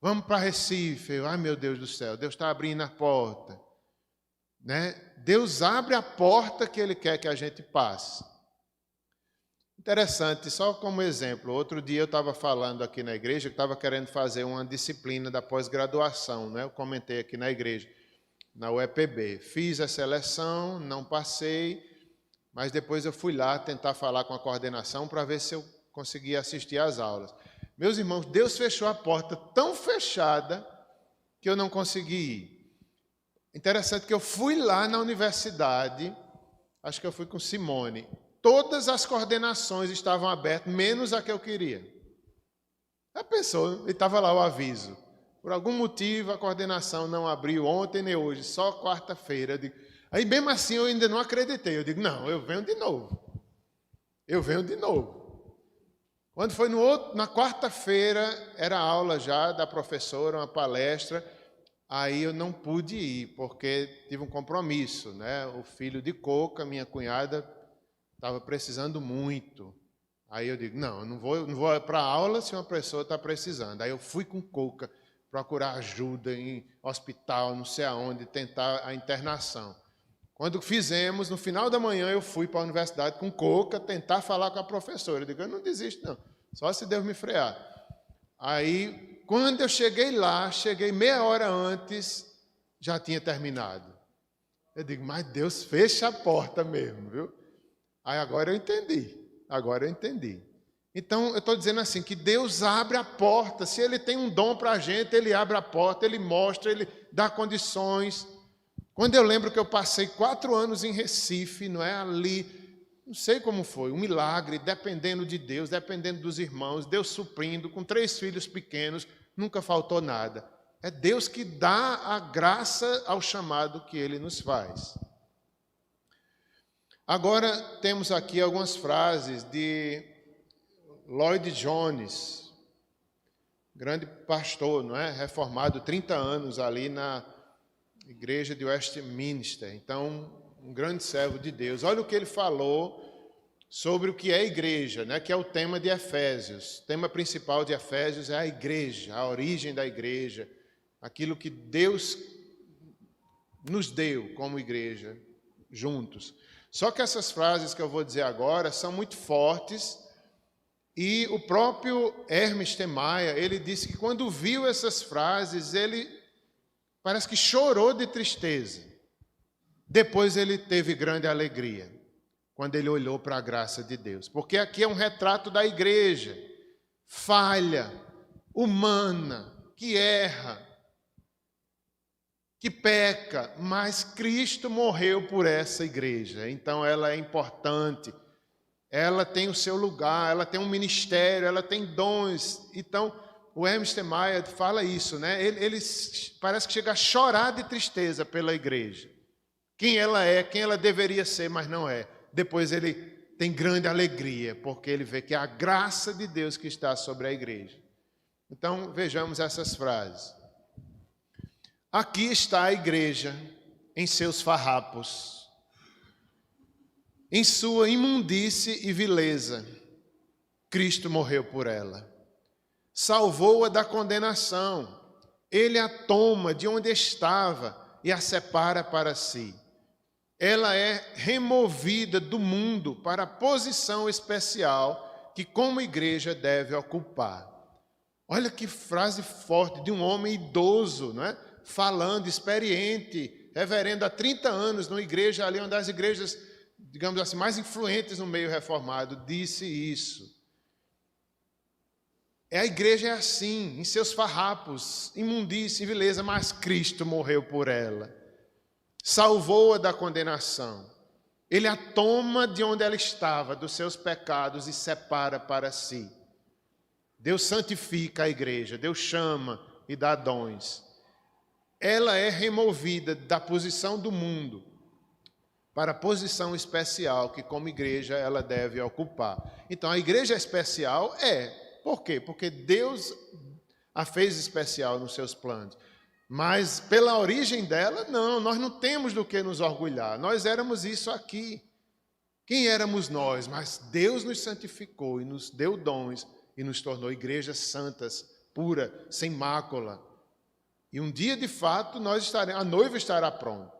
Vamos para Recife, ai meu Deus do céu, Deus está abrindo a porta. Né? Deus abre a porta que Ele quer que a gente passe. Interessante, só como exemplo, outro dia eu estava falando aqui na igreja, que estava querendo fazer uma disciplina da pós-graduação, né? Eu comentei aqui na igreja, na UEPB. Fiz a seleção, não passei, mas depois eu fui lá tentar falar com a coordenação para ver se eu conseguia assistir às aulas. Meus irmãos, Deus fechou a porta tão fechada que eu não consegui ir. Interessante que eu fui lá na universidade, acho que eu fui com Simone, todas as coordenações estavam abertas, menos a que eu queria. Já pensou? E estava lá o aviso. Por algum motivo a coordenação não abriu ontem nem hoje, só quarta-feira. Aí mesmo assim eu ainda não acreditei. Eu digo: não, eu venho de novo. Quando foi na quarta-feira, era aula já da professora, uma palestra. Aí eu não pude ir, porque tive um compromisso, né? O filho de Coca, minha cunhada, estava precisando muito. Aí eu digo: não, eu não vou para a aula se uma pessoa está precisando. Aí eu fui com Coca. procurar ajuda em hospital, não sei aonde, tentar a internação. Quando fizemos, no final da manhã eu fui para a universidade com coca, tentar falar com a professora. Eu digo, eu não desisto não, só se Deus me frear. Aí, quando eu cheguei lá, cheguei meia hora antes, já tinha terminado. Eu digo, mas Deus fecha a porta mesmo, viu? Aí agora eu entendi. Então, eu estou dizendo assim, que Deus abre a porta. Se Ele tem um dom para a gente, Ele abre a porta, Ele mostra, Ele dá condições. Quando eu lembro que eu passei 4 anos em Recife, não é ali, não sei como foi, um milagre, dependendo de Deus, dependendo dos irmãos, Deus suprindo, com 3 filhos pequenos, nunca faltou nada. É Deus que dá a graça ao chamado que Ele nos faz. Agora, temos aqui algumas frases de Lloyd Jones, grande pastor, não é? Reformado, 30 anos ali na igreja de Westminster. Então, um grande servo de Deus. Olha o que ele falou sobre o que é igreja, né? Que é o tema de Efésios. O tema principal de Efésios é a igreja, a origem da igreja, aquilo que Deus nos deu como igreja, juntos. Só que essas frases que eu vou dizer agora são muito fortes. E o próprio Hermes Temaia, ele disse que quando viu essas frases, ele parece que chorou de tristeza. Depois ele teve grande alegria, quando ele olhou para a graça de Deus. Porque aqui é um retrato da igreja, falha, humana, que erra, que peca, mas Cristo morreu por essa igreja. Então ela é importante. Ela tem o seu lugar, ela tem um ministério, ela tem dons. Então, o Hermes Temaia fala isso, né? Ele parece que chega a chorar de tristeza pela igreja. Quem ela é, quem ela deveria ser, mas não é. Depois ele tem grande alegria, porque ele vê que é a graça de Deus que está sobre a igreja. Então, vejamos essas frases. Aqui está a igreja em seus farrapos, em sua imundície e vileza. Cristo morreu por ela. Salvou-a da condenação. Ele a toma de onde estava e a separa para si. Ela é removida do mundo para a posição especial que, como igreja, deve ocupar. Olha que frase forte de um homem idoso, não é? Falando, experiente, reverendo há 30 anos, numa igreja ali, uma das igrejas, digamos assim, mais influentes no meio reformado, disse isso. A igreja é assim, em seus farrapos, imundície e vileza, mas Cristo morreu por ela. Salvou-a da condenação. Ele a toma de onde ela estava, dos seus pecados, e separa para si. Deus santifica a igreja, Deus chama e dá dons. Ela é removida da posição do mundo para a posição especial que, como igreja, ela deve ocupar. Então, a igreja especial por quê? Porque Deus a fez especial nos seus planos. Mas, pela origem dela, não, nós não temos do que nos orgulhar. Nós éramos isso aqui. Quem éramos nós? Mas Deus nos santificou e nos deu dons e nos tornou igrejas santas, puras, sem mácula. E um dia, de fato, a noiva estará pronta.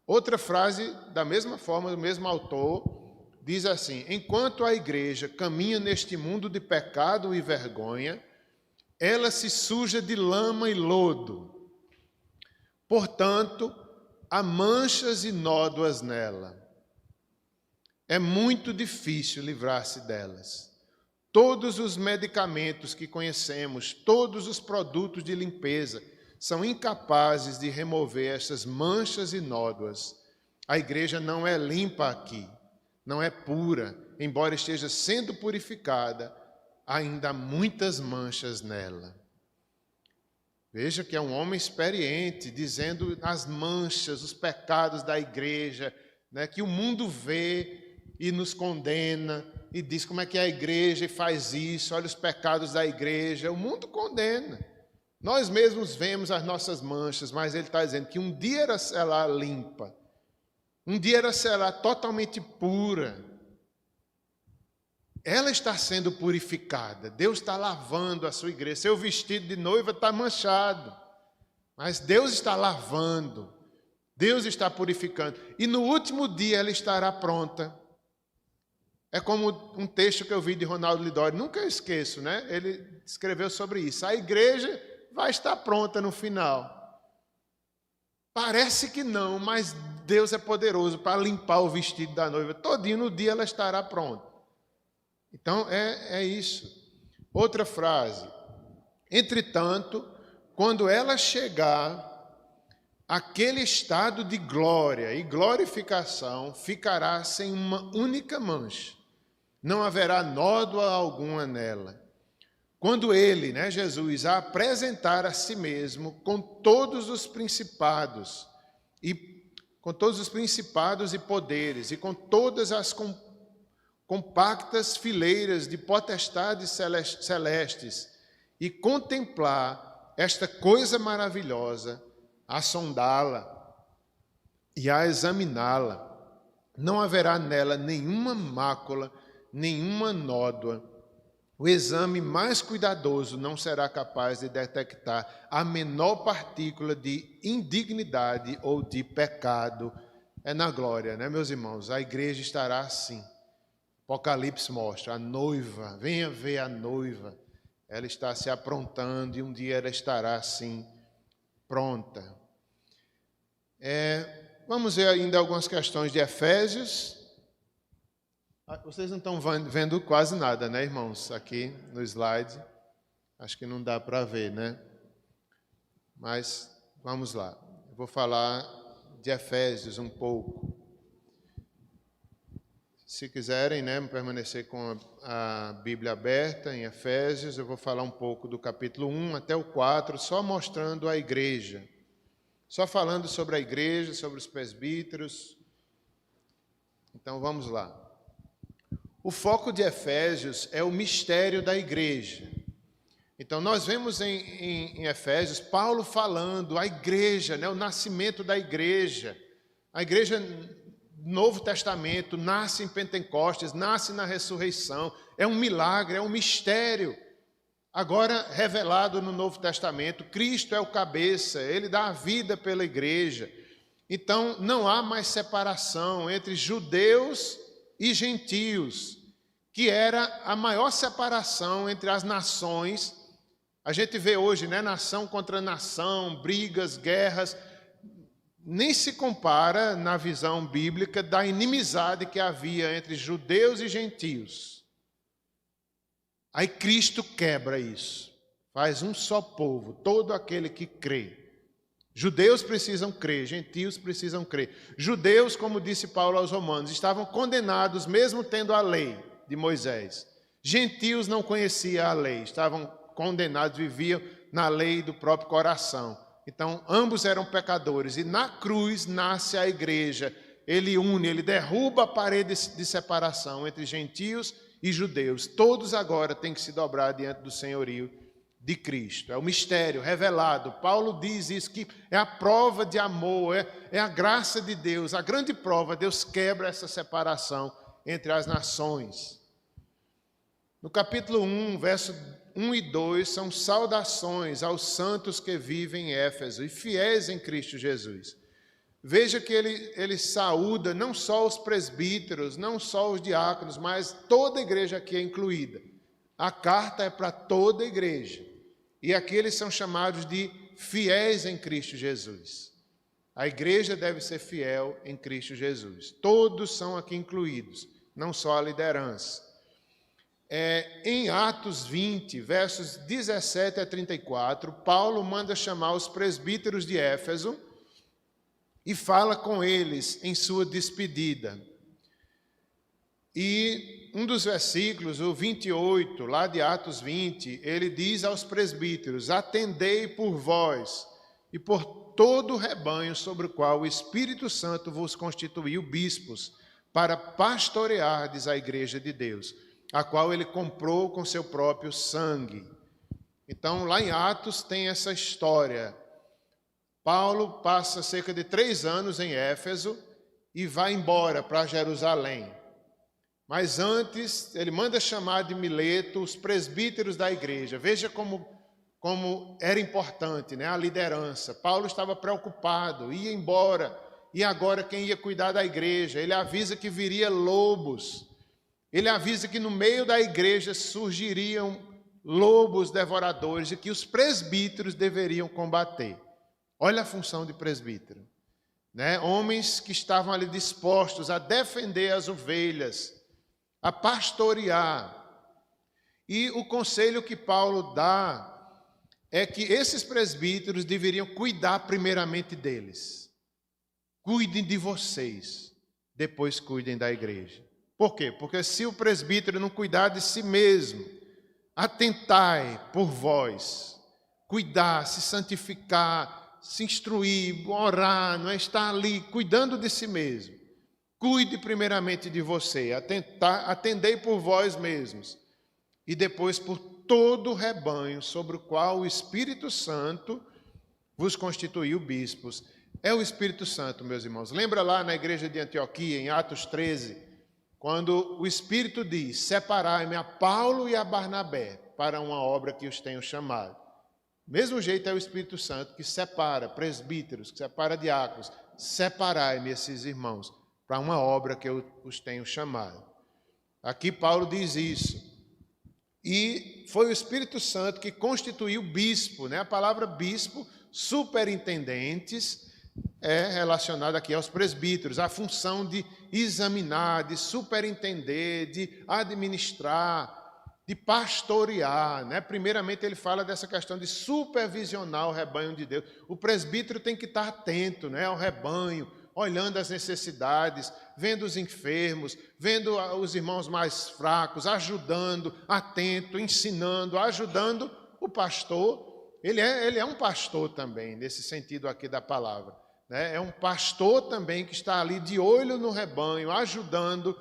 Outra frase, da mesma forma, do mesmo autor, diz assim: enquanto a igreja caminha neste mundo de pecado e vergonha, ela se suja de lama e lodo. Portanto, há manchas e nódoas nela. É muito difícil livrar-se delas. Todos os medicamentos que conhecemos, todos os produtos de limpeza, são incapazes de remover essas manchas e nódoas. A igreja não é limpa aqui, não é pura, embora esteja sendo purificada, ainda há muitas manchas nela. Veja que é um homem experiente, dizendo as manchas, os pecados da igreja, né, que o mundo vê e nos condena, e diz como é que é a igreja e faz isso, olha os pecados da igreja. O mundo condena. Nós mesmos vemos as nossas manchas, mas ele está dizendo que um dia ela será limpa, um dia ela será totalmente pura. ela está sendo purificada. Deus está lavando a sua igreja. Seu vestido de noiva está manchado, mas Deus está lavando. Deus está purificando. E no último dia ela estará pronta. É como um texto que eu vi de Ronaldo Lidório, nunca esqueço, né? Ele escreveu sobre isso. A igreja vai estar pronta no final. Parece que não, mas Deus é poderoso para limpar o vestido da noiva. Todinho no dia ela estará pronta. Então, é isso. Outra frase. Entretanto, quando ela chegar, aquele estado de glória e glorificação ficará sem uma única mancha. Não haverá nódoa alguma nela. Quando ele, Jesus, a apresentar a si mesmo com todos os principados e poderes e com todas as compactas fileiras de potestades celestes e contemplar esta coisa maravilhosa, a sondá-la e a examiná-la, não haverá nela nenhuma mácula, nenhuma nódoa. O exame mais cuidadoso não será capaz de detectar a menor partícula de indignidade ou de pecado. É na glória, meus irmãos? A igreja estará assim. Apocalipse mostra a noiva, venha ver a noiva. Ela está se aprontando e um dia ela estará assim, pronta. Vamos ver ainda algumas questões de Efésios. Vocês não estão vendo quase nada, irmãos? Aqui no slide. Acho que não dá para ver, Mas vamos lá. Eu vou falar de Efésios um pouco. Se quiserem, permanecer com a Bíblia aberta em Efésios, eu vou falar um pouco do capítulo 1 até o 4, só mostrando a igreja. Só falando sobre a igreja, sobre os presbíteros. Então, vamos lá. O foco de Efésios é o mistério da igreja. Então, nós vemos em Efésios, Paulo falando a igreja, o nascimento da igreja. A igreja Novo Testamento nasce em Pentecostes, nasce na ressurreição. É um milagre, é um mistério. Agora revelado no Novo Testamento, Cristo é o cabeça, Ele dá a vida pela igreja. Então, não há mais separação entre judeus e gentios, que era a maior separação entre as nações. A gente vê hoje, nação contra nação, brigas, guerras. Nem se compara, na visão bíblica, da inimizade que havia entre judeus e gentios. Aí Cristo quebra isso, faz um só povo, todo aquele que crê. Judeus precisam crer, gentios precisam crer. Judeus, como disse Paulo aos Romanos, estavam condenados mesmo tendo a lei de Moisés. Gentios não conheciam a lei, estavam condenados, viviam na lei do próprio coração. Então, ambos eram pecadores. E na cruz nasce a igreja. Ele une, ele derruba a parede de separação entre gentios e judeus. Todos agora têm que se dobrar diante do senhorio de Cristo. É o mistério revelado. Paulo diz isso, que é a prova de amor, é a graça de Deus. A grande prova, Deus quebra essa separação entre as nações. No capítulo 1, verso 1 e 2, são saudações aos santos que vivem em Éfeso e fiéis em Cristo Jesus. Veja que ele saúda não só os presbíteros, não só os diáconos, mas toda a igreja aqui é incluída. A carta é para toda a igreja. E aqui eles são chamados de fiéis em Cristo Jesus. A igreja deve ser fiel em Cristo Jesus. Todos são aqui incluídos, não só a liderança. Em Atos 20, versos 17 a 34, Paulo manda chamar os presbíteros de Éfeso e fala com eles em sua despedida. E um dos versículos, o 28, lá de Atos 20, ele diz aos presbíteros: atendei por vós e por todo o rebanho sobre o qual o Espírito Santo vos constituiu bispos, para pastoreardes a igreja de Deus, a qual ele comprou com seu próprio sangue. Então, lá em Atos tem essa história. Paulo passa cerca de 3 anos em Éfeso e vai embora para Jerusalém. Mas antes, ele manda chamar de Mileto os presbíteros da igreja. Veja como era importante, né? A liderança. Paulo estava preocupado, ia embora. E agora quem ia cuidar da igreja? Ele avisa que viria lobos. Ele avisa que no meio da igreja surgiriam lobos devoradores e que os presbíteros deveriam combater. Olha a função de presbítero, né? Homens que estavam ali dispostos a defender as ovelhas, a pastorear. E o conselho que Paulo dá é que esses presbíteros deveriam cuidar primeiramente deles. Cuidem de vocês, depois cuidem da igreja. Por quê? Porque se o presbítero não cuidar de si mesmo, atentai por vós, cuidar, se santificar, se instruir, orar, não é estar ali cuidando de si mesmo. Cuide primeiramente de você, atendei por vós mesmos e depois por todo o rebanho sobre o qual o Espírito Santo vos constituiu bispos. É o Espírito Santo, meus irmãos. Lembra lá na igreja de Antioquia, em Atos 13, quando o Espírito diz: separai-me a Paulo e a Barnabé para uma obra que os tenho chamado. Mesmo jeito é o Espírito Santo que separa presbíteros, que separa diáconos. Separai-me esses irmãos para uma obra que eu os tenho chamado. Aqui Paulo diz isso. E foi o Espírito Santo que constituiu bispo, né? A palavra bispo, superintendentes, é relacionada aqui aos presbíteros, a função de examinar, de superintender, de administrar, de pastorear, né? Primeiramente ele fala dessa questão de supervisionar o rebanho de Deus. O presbítero tem que estar atento, né, ao rebanho, olhando as necessidades, vendo os enfermos, vendo os irmãos mais fracos, ajudando, atento, ensinando, ajudando o pastor. Ele é um pastor também, nesse sentido aqui da palavra, né? É um pastor também que está ali de olho no rebanho, ajudando,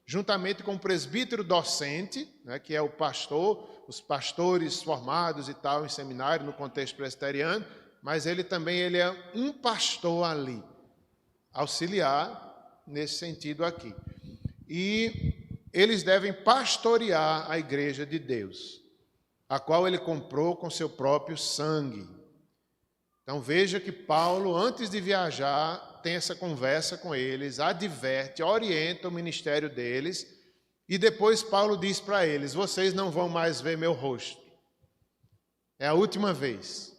juntamente com o presbítero docente, né, que é o pastor, os pastores formados e tal em seminário, no contexto presbiteriano, mas ele é um pastor ali, auxiliar nesse sentido aqui. E eles devem pastorear a igreja de Deus, a qual ele comprou com seu próprio sangue. Então veja que Paulo, antes de viajar, tem essa conversa com eles, adverte, orienta o ministério deles, e depois Paulo diz para eles: vocês não vão mais ver meu rosto. É a última vez.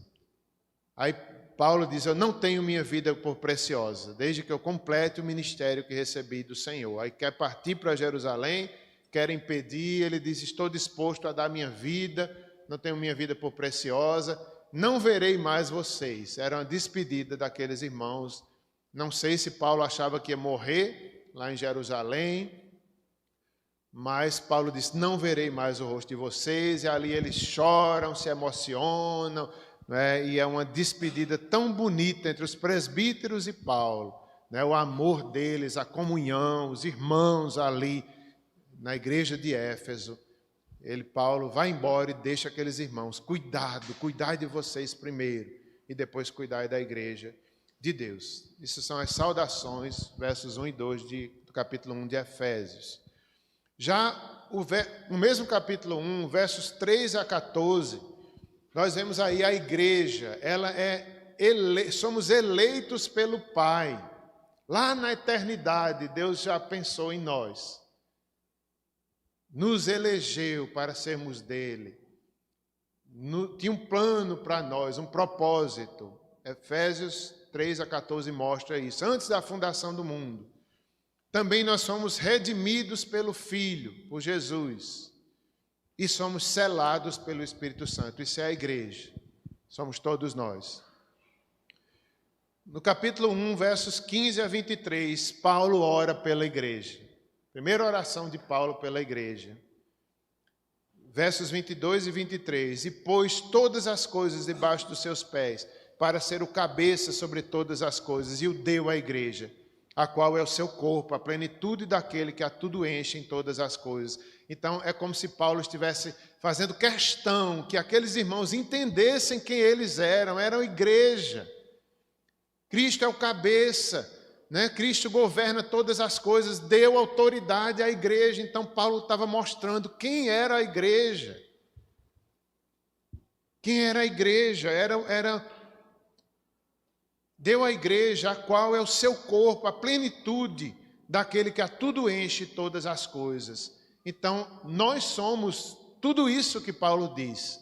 Aí Paulo diz: eu não tenho minha vida por preciosa, desde que eu complete o ministério que recebi do Senhor. Aí quer partir para Jerusalém, quer impedir, ele diz: estou disposto a dar minha vida, não tenho minha vida por preciosa, não verei mais vocês. Era uma despedida daqueles irmãos. Não sei se Paulo achava que ia morrer lá em Jerusalém, mas Paulo disse: não verei mais o rosto de vocês. E ali eles choram, se emocionam, né? E é uma despedida tão bonita entre os presbíteros e Paulo, né? O amor deles, a comunhão, os irmãos ali na igreja de Éfeso. Paulo vai embora e deixa aqueles irmãos: cuidai de vocês primeiro e depois cuidai da igreja de Deus. Isso são as saudações, versos 1 e 2 do capítulo 1 de Efésios. Já o mesmo capítulo 1, versos 3 a 14, nós vemos aí a igreja, somos eleitos pelo Pai. Lá na eternidade, Deus já pensou em nós. Nos elegeu para sermos dele. Tinha um plano para nós, um propósito. Efésios 3 a 14 mostra isso. Antes da fundação do mundo. Também nós somos redimidos pelo Filho, por Jesus. E somos selados pelo Espírito Santo. Isso é a igreja. Somos todos nós. No capítulo 1, versos 15 a 23, Paulo ora pela igreja. Primeira oração de Paulo pela igreja. Versos 22 e 23. E pôs todas as coisas debaixo dos seus pés, para ser o cabeça sobre todas as coisas, e o deu à igreja, a qual é o seu corpo, a plenitude daquele que a tudo enche em todas as coisas. Então, é como se Paulo estivesse fazendo questão que aqueles irmãos entendessem quem eles eram igreja. Cristo é o cabeça, né? Cristo governa todas as coisas, deu autoridade à igreja. Então Paulo estava mostrando quem era a igreja. Quem era a igreja? Deu à igreja, a qual é o seu corpo, a plenitude daquele que a tudo enche todas as coisas. Então, nós somos tudo isso que Paulo diz.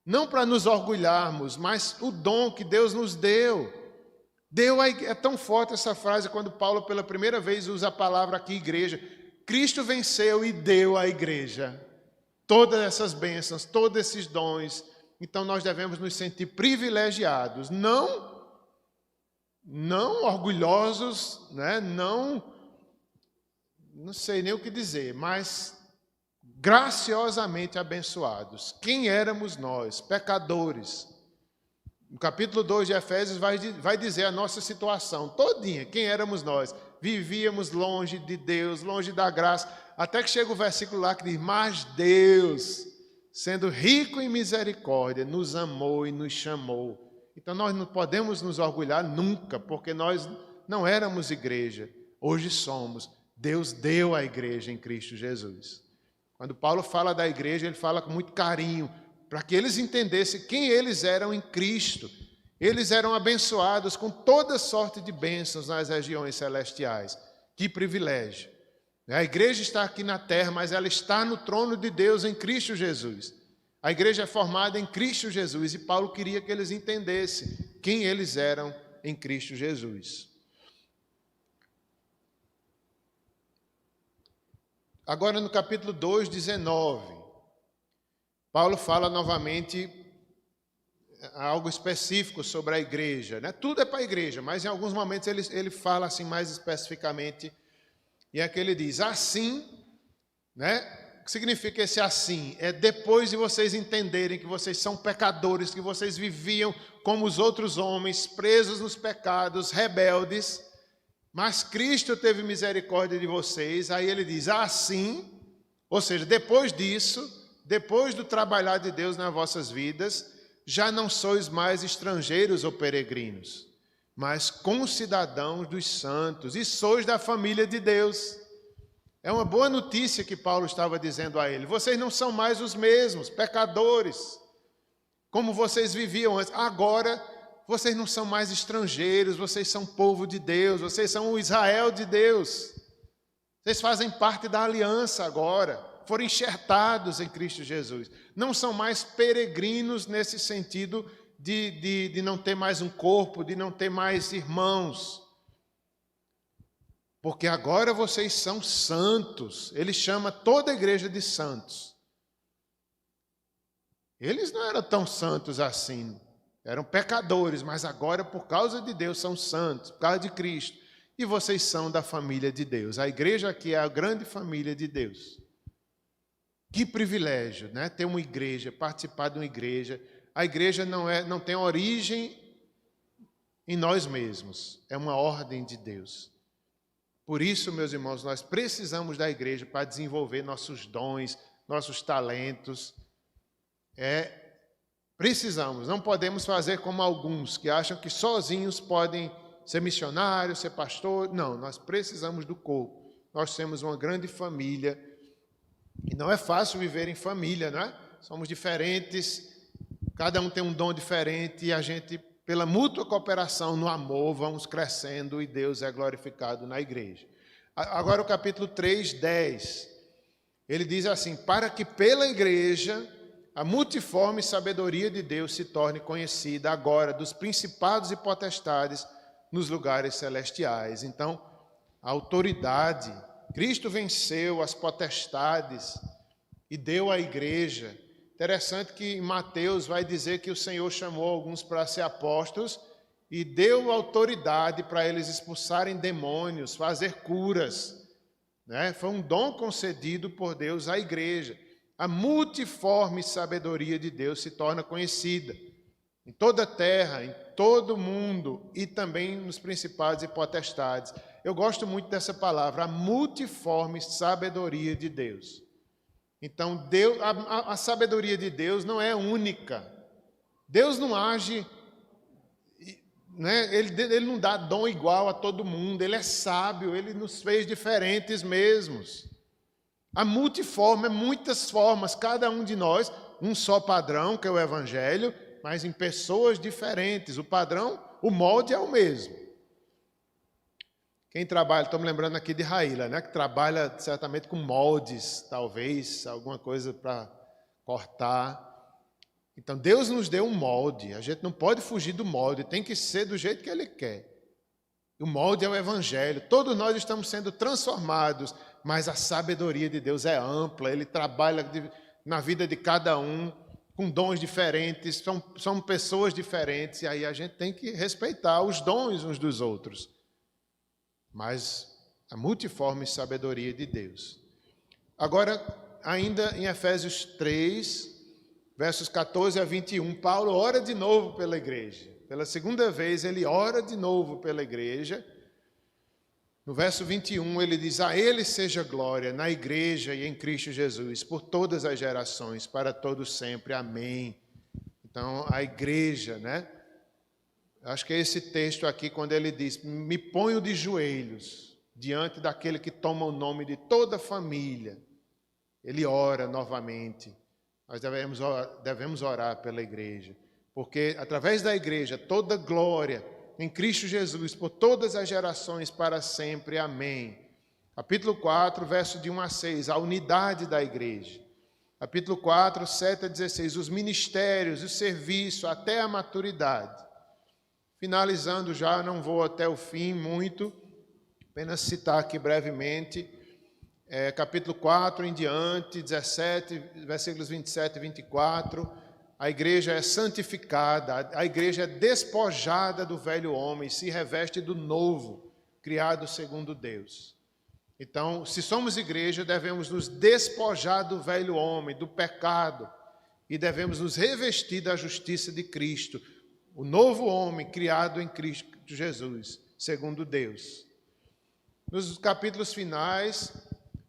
Não para nos orgulharmos, mas o dom que Deus nos deu. É tão forte essa frase quando Paulo pela primeira vez usa a palavra aqui, igreja. Cristo venceu e deu à igreja todas essas bênçãos, todos esses dons. Então nós devemos nos sentir privilegiados, não orgulhosos, né? Não sei nem o que dizer, mas graciosamente abençoados. Quem éramos nós, pecadores? No capítulo 2 de Efésios vai dizer a nossa situação todinha. Quem éramos nós? Vivíamos longe de Deus, longe da graça, até que chega o versículo lá que diz: mas Deus, sendo rico em misericórdia, nos amou e nos chamou. Então nós não podemos nos orgulhar nunca, porque nós não éramos igreja, hoje somos. Deus deu a igreja em Cristo Jesus. Quando Paulo fala da igreja, ele fala com muito carinho, para que eles entendessem quem eles eram em Cristo. Eles eram abençoados com toda sorte de bênçãos nas regiões celestiais. Que privilégio! A igreja está aqui na terra, mas ela está no trono de Deus em Cristo Jesus. A igreja é formada em Cristo Jesus e Paulo queria que eles entendessem quem eles eram em Cristo Jesus. Agora no capítulo 2, 19, Paulo fala novamente algo específico sobre a igreja, né? Tudo é para a igreja, mas em alguns momentos ele fala assim mais especificamente, e é que ele diz, assim, né? O que significa esse assim? É depois de vocês entenderem que vocês são pecadores, que vocês viviam como os outros homens, presos nos pecados, rebeldes, mas Cristo teve misericórdia de vocês. Aí ele diz, assim, ou seja, depois disso, depois do trabalhar de Deus nas vossas vidas, já não sois mais estrangeiros ou peregrinos, mas concidadãos dos santos, e sois da família de Deus. É uma boa notícia que Paulo estava dizendo a ele. Vocês não são mais os mesmos, pecadores, como vocês viviam antes. Agora, vocês não são mais estrangeiros, vocês são povo de Deus, vocês são o Israel de Deus. Vocês fazem parte da aliança agora, foram enxertados em Cristo Jesus. Não são mais peregrinos nesse sentido de não ter mais um corpo, de não ter mais irmãos. Porque agora vocês são santos. Ele chama toda a igreja de santos. Eles não eram tão santos assim. Eram pecadores, mas agora, por causa de Deus, são santos, por causa de Cristo. E vocês são da família de Deus. A igreja aqui é a grande família de Deus. Que privilégio, né? Ter uma igreja, participar de uma igreja. A igreja não tem origem em nós mesmos. É uma ordem de Deus. Por isso, meus irmãos, nós precisamos da igreja para desenvolver nossos dons, nossos talentos. Precisamos, não podemos fazer como alguns que acham que sozinhos podem ser missionários, ser pastor. Não, nós precisamos do corpo. Nós temos uma grande família. E não é fácil viver em família, não é? Somos diferentes, cada um tem um dom diferente e a gente, pela mútua cooperação, no amor, vamos crescendo e Deus é glorificado na igreja. Agora o capítulo 3, 10, ele diz assim, para que pela igreja a multiforme sabedoria de Deus se torne conhecida agora dos principados e potestades nos lugares celestiais. Então, a autoridade, Cristo venceu as potestades e deu à igreja. Interessante que em Mateus vai dizer que o Senhor chamou alguns para ser apóstolos e deu autoridade para eles expulsarem demônios, fazer curas, né? Foi um dom concedido por Deus à igreja. A multiforme sabedoria de Deus se torna conhecida em toda a terra, em todo o mundo e também nos principados e potestades. Eu gosto muito dessa palavra, a multiforme sabedoria de Deus. Então, a sabedoria de Deus não é única. Deus não age né? Ele não dá dom igual a todo mundo, ele é sábio, ele nos fez diferentes mesmos. A multiforme, muitas formas, cada um de nós, um só padrão, que é o Evangelho, mas em pessoas diferentes. O padrão, o molde é o mesmo. Quem trabalha, estou me lembrando aqui de Raíla, né? Que trabalha certamente com moldes, talvez, alguma coisa para cortar. Então, Deus nos deu um molde, a gente não pode fugir do molde, tem que ser do jeito que Ele quer. O molde é o Evangelho, todos nós estamos sendo transformados, mas a sabedoria de Deus é ampla, Ele trabalha na vida de cada um, com dons diferentes, são pessoas diferentes, e aí a gente tem que respeitar os dons uns dos outros. Mas a multiforme sabedoria de Deus. Agora, ainda em Efésios 3, versos 14 a 21, Paulo ora de novo pela igreja. Pela segunda vez, ele ora de novo pela igreja. No verso 21, ele diz: a ele seja glória na igreja e em Cristo Jesus, por todas as gerações, para todos sempre. Amém. Então, a igreja, né? Acho que é esse texto aqui, quando ele diz: me ponho de joelhos diante daquele que toma o nome de toda a família. Ele ora novamente. Nós devemos orar pela igreja, porque através da igreja, toda glória em Cristo Jesus, por todas as gerações, para sempre. Amém. Capítulo 4, verso de 1 a 6, a unidade da igreja. Capítulo 4, 7 a 16, os ministérios, o serviço, até a maturidade. Finalizando já, não vou até o fim muito, apenas citar aqui brevemente, capítulo 4 em diante, 17, versículos 27 e 24, a igreja é santificada, a igreja é despojada do velho homem, se reveste do novo, criado segundo Deus. Então, se somos igreja, devemos nos despojar do velho homem, do pecado, e devemos nos revestir da justiça de Cristo, o novo homem criado em Cristo Jesus, segundo Deus. Nos capítulos finais,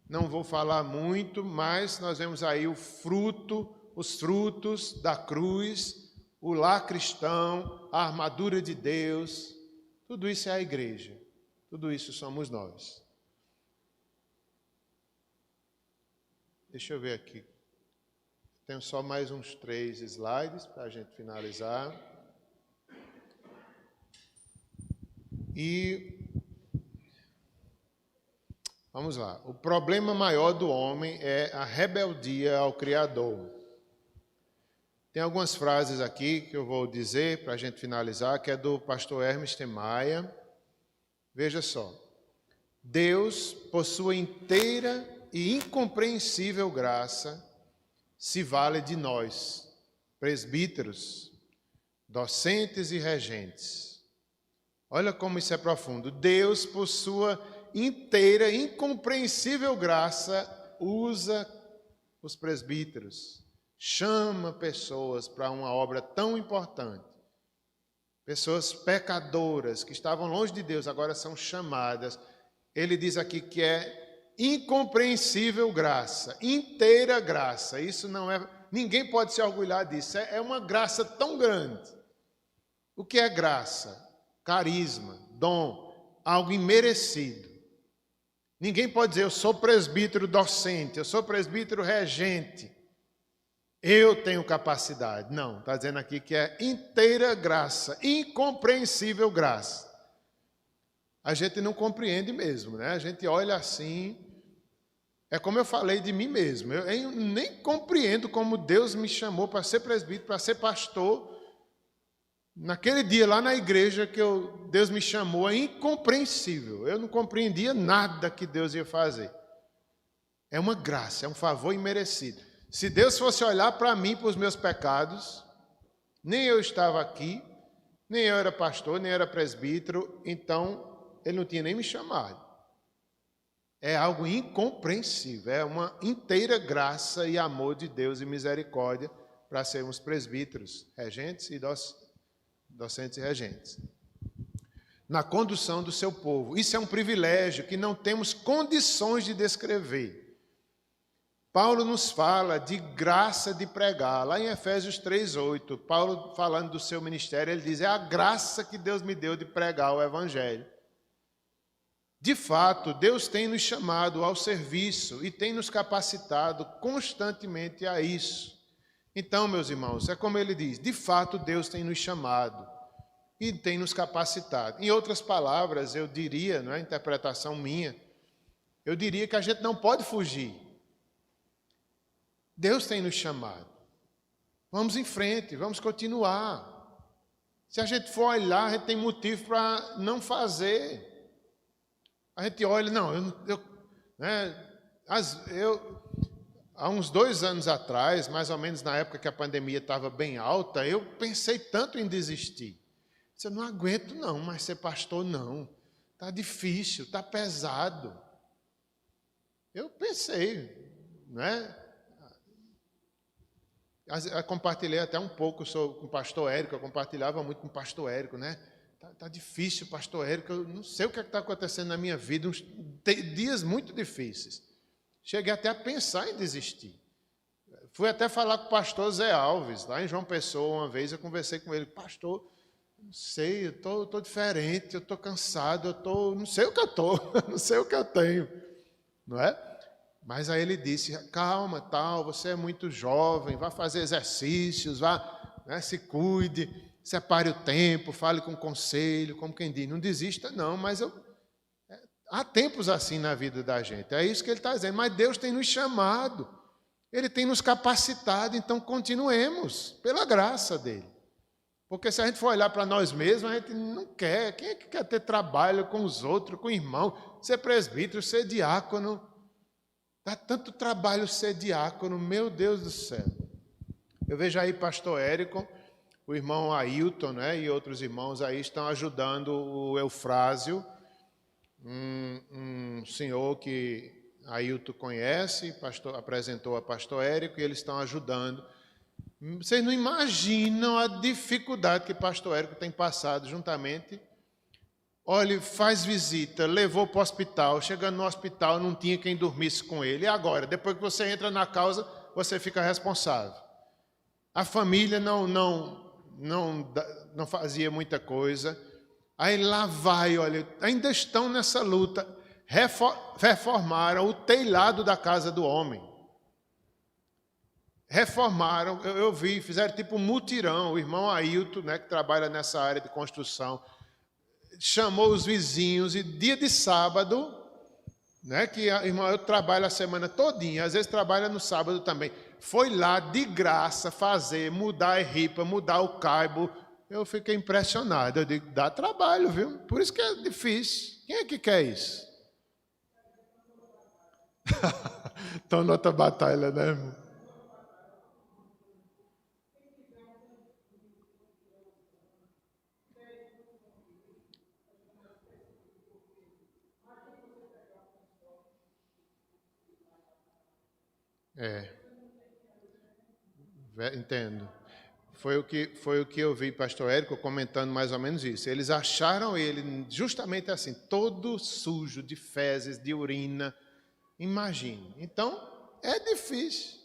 não vou falar muito, mas nós vemos aí os frutos da cruz, o lar cristão, a armadura de Deus. Tudo isso é a igreja, tudo isso somos nós. Deixa eu ver aqui. Tenho só mais uns 3 slides para a gente finalizar. E vamos lá. O problema maior do homem é a rebeldia ao Criador. Tem algumas frases aqui que eu vou dizer para a gente finalizar, que é do pastor Hermes Maia. Veja só. Deus, por sua inteira e incompreensível graça, se vale de nós, presbíteros, docentes e regentes. Olha como isso é profundo. Deus, por sua inteira, incompreensível graça, usa os presbíteros, chama pessoas para uma obra tão importante. Pessoas pecadoras que estavam longe de Deus, agora são chamadas. Ele diz aqui que é incompreensível graça, inteira graça. Isso não é, ninguém pode se orgulhar disso. É uma graça tão grande. O que é graça? Carisma, dom, algo imerecido. Ninguém pode dizer: eu sou presbítero docente, eu sou presbítero regente, eu tenho capacidade. Não, está dizendo aqui que é inteira graça, incompreensível graça. A gente não compreende mesmo, né? A gente olha assim, é como eu falei de mim mesmo, eu nem compreendo como Deus me chamou para ser presbítero, para ser pastor. Naquele dia lá na igreja que Deus me chamou, é incompreensível. Eu não compreendia nada que Deus ia fazer. É uma graça, é um favor imerecido. Se Deus fosse olhar para mim, para os meus pecados, nem eu estava aqui, nem eu era pastor, nem era presbítero, então Ele não tinha nem me chamado. É algo incompreensível, é uma inteira graça e amor de Deus e misericórdia para sermos presbíteros, regentes e docentes e regentes, na condução do seu povo. Isso é um privilégio que não temos condições de descrever. Paulo nos fala de graça de pregar. Lá em Efésios 3:8, Paulo falando do seu ministério, ele diz: é a graça que Deus me deu de pregar o evangelho. De fato, Deus tem nos chamado ao serviço e tem nos capacitado constantemente a isso. Então, meus irmãos, é como ele diz, de fato Deus tem nos chamado e tem nos capacitado. Em outras palavras, eu diria, não é interpretação minha, eu diria que a gente não pode fugir. Deus tem nos chamado. Vamos em frente, vamos continuar. Se a gente for olhar, a gente tem motivo para não fazer. A gente olha, não, há uns 2 anos atrás, mais ou menos na época que a pandemia estava bem alta, eu pensei tanto em desistir. Eu não aguento não, mas ser pastor não. Está difícil, está pesado. Eu pensei, né? Eu compartilhei até um pouco com o pastor Érico, eu compartilhava muito com o pastor Érico, né? Tá difícil, pastor Érico, eu não sei o que está acontecendo na minha vida, dias muito difíceis. Cheguei até a pensar em desistir. Fui até falar com o pastor Zé Alves, lá em João Pessoa, uma vez eu conversei com ele, pastor, não sei, eu estou diferente, eu estou cansado, não sei o que eu estou, não sei o que eu tenho, não é? Mas aí ele disse, calma, você é muito jovem, vá fazer exercícios, vá, né, se cuide, separe o tempo, fale com conselho, como quem diz, não desista não, mas há tempos assim na vida da gente, é isso que ele está dizendo, mas Deus tem nos chamado, Ele tem nos capacitado, então continuemos, pela graça dEle. Porque se a gente for olhar para nós mesmos, a gente não quer, quem é que quer ter trabalho com os outros, com o irmão, ser presbítero, ser diácono? Dá tanto trabalho ser diácono, meu Deus do céu. Eu vejo aí pastor Érico, o irmão Ailton, né, e outros irmãos aí estão ajudando o Eufrásio, um senhor que Ailton conhece, apresentou a pastor Érico, e eles estão ajudando. Vocês não imaginam a dificuldade que pastor Érico tem passado juntamente. Olha, faz visita, levou para o hospital, chegando no hospital não tinha quem dormisse com ele. E agora, depois que você entra na causa, você fica responsável. A família não fazia muita coisa. Aí lá vai, olha, ainda estão nessa luta. Reformaram o telhado da casa do homem. Reformaram, eu vi, fizeram tipo um mutirão. O irmão Ailton, né, que trabalha nessa área de construção, chamou os vizinhos e dia de sábado, né, que irmão, eu trabalho a semana todinha, às vezes trabalha no sábado também, foi lá de graça fazer, mudar a ripa, mudar o caibo. Eu fiquei impressionado, eu digo, dá trabalho, viu? Por isso que é difícil. Quem é que quer isso? Estão noutra batalha, né, irmão? Entendo. Foi o que eu vi pastor Érico comentando mais ou menos isso. Eles acharam ele justamente assim, todo sujo de fezes, de urina. Imagine. Então, é difícil.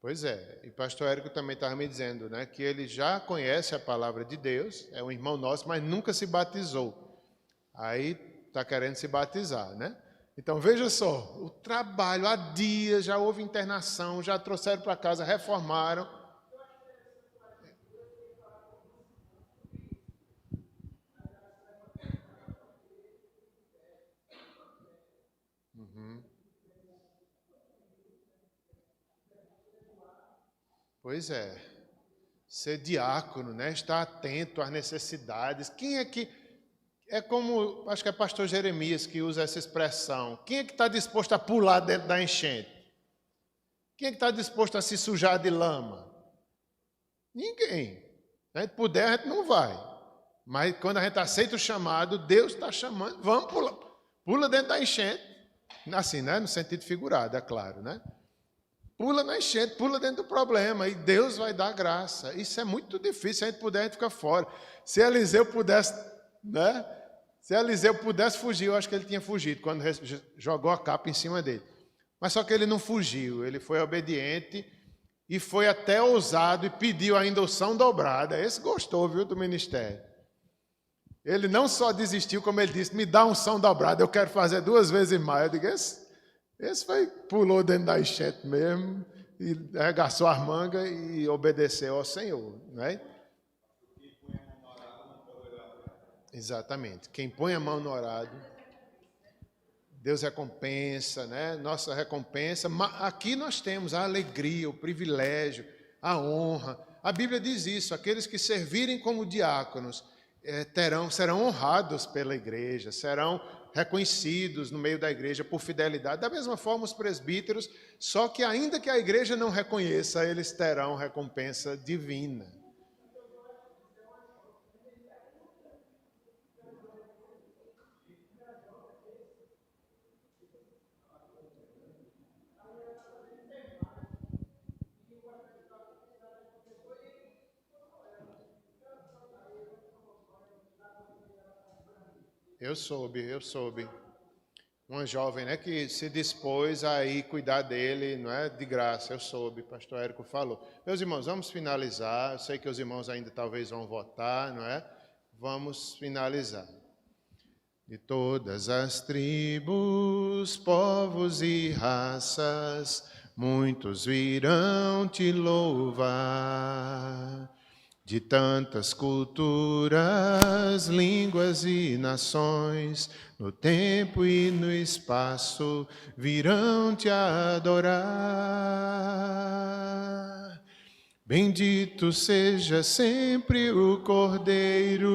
Pois é, e pastor Érico também estava me dizendo, né, que ele já conhece a palavra de Deus, é um irmão nosso, mas nunca se batizou. Aí está querendo se batizar, né? Então veja só, o trabalho há dias, já houve internação, já trouxeram para casa, reformaram. Pois é, ser diácono, né? Estar atento às necessidades. Quem é que... É como, acho que é pastor Jeremias que usa essa expressão. Quem é que está disposto a pular dentro da enchente? Quem é que está disposto a se sujar de lama? Ninguém. Se a gente puder, a gente não vai. Mas quando a gente aceita o chamado, Deus está chamando, vamos pular. Pula dentro da enchente. Assim, né? No sentido figurado, é claro, né? Pula na enchente, pula dentro do problema e Deus vai dar graça. Isso é muito difícil, se a gente puder, a gente fica fora. Se Eliseu pudesse, né? Se Eliseu pudesse fugir, eu acho que ele tinha fugido quando jogou a capa em cima dele. Mas só que ele não fugiu, ele foi obediente e foi até ousado e pediu ainda unção dobrada. Esse gostou, viu, do ministério. Ele não só desistiu, como ele disse, me dá unção dobrada, eu quero fazer 2 vezes mais. Eu digo, esse pulou dentro da enchente mesmo, e arregaçou as mangas e obedeceu ao Senhor. Né? Exatamente. Quem põe a mão no arado, Deus recompensa, né? Nossa recompensa. Aqui nós temos a alegria, o privilégio, a honra. A Bíblia diz isso, aqueles que servirem como diáconos serão honrados pela igreja, serão reconhecidos no meio da igreja por fidelidade. Da mesma forma os presbíteros, só que ainda que a igreja não reconheça, eles terão recompensa divina. Eu soube. Uma jovem, né, que se dispôs a ir cuidar dele, não é, de graça. Eu soube, pastor Érico falou. Meus irmãos, vamos finalizar. Eu sei que os irmãos ainda talvez vão votar, não é? Vamos finalizar. De todas as tribos, povos e raças, muitos virão te louvar. De tantas culturas, línguas e nações, no tempo e no espaço, virão te adorar. Bendito seja sempre o Cordeiro,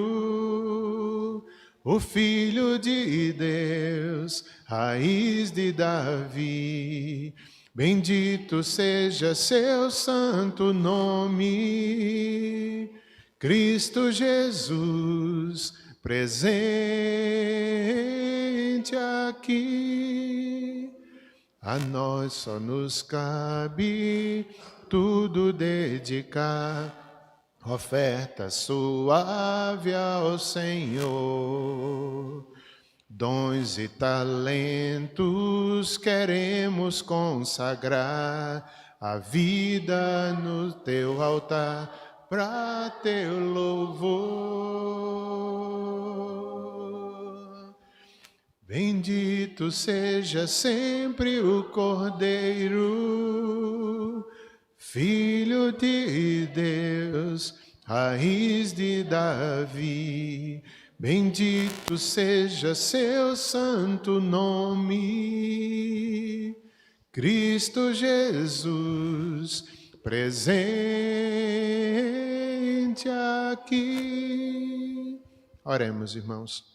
o Filho de Deus, raiz de Davi. Bendito seja seu santo nome, Cristo Jesus, presente aqui. A nós só nos cabe tudo dedicar, oferta suave ao Senhor. Dons e talentos queremos consagrar, a vida no teu altar, para teu louvor. Bendito seja sempre o Cordeiro, Filho de Deus, raiz de Davi. Bendito seja seu santo nome, Cristo Jesus, presente aqui. Oremos, irmãos.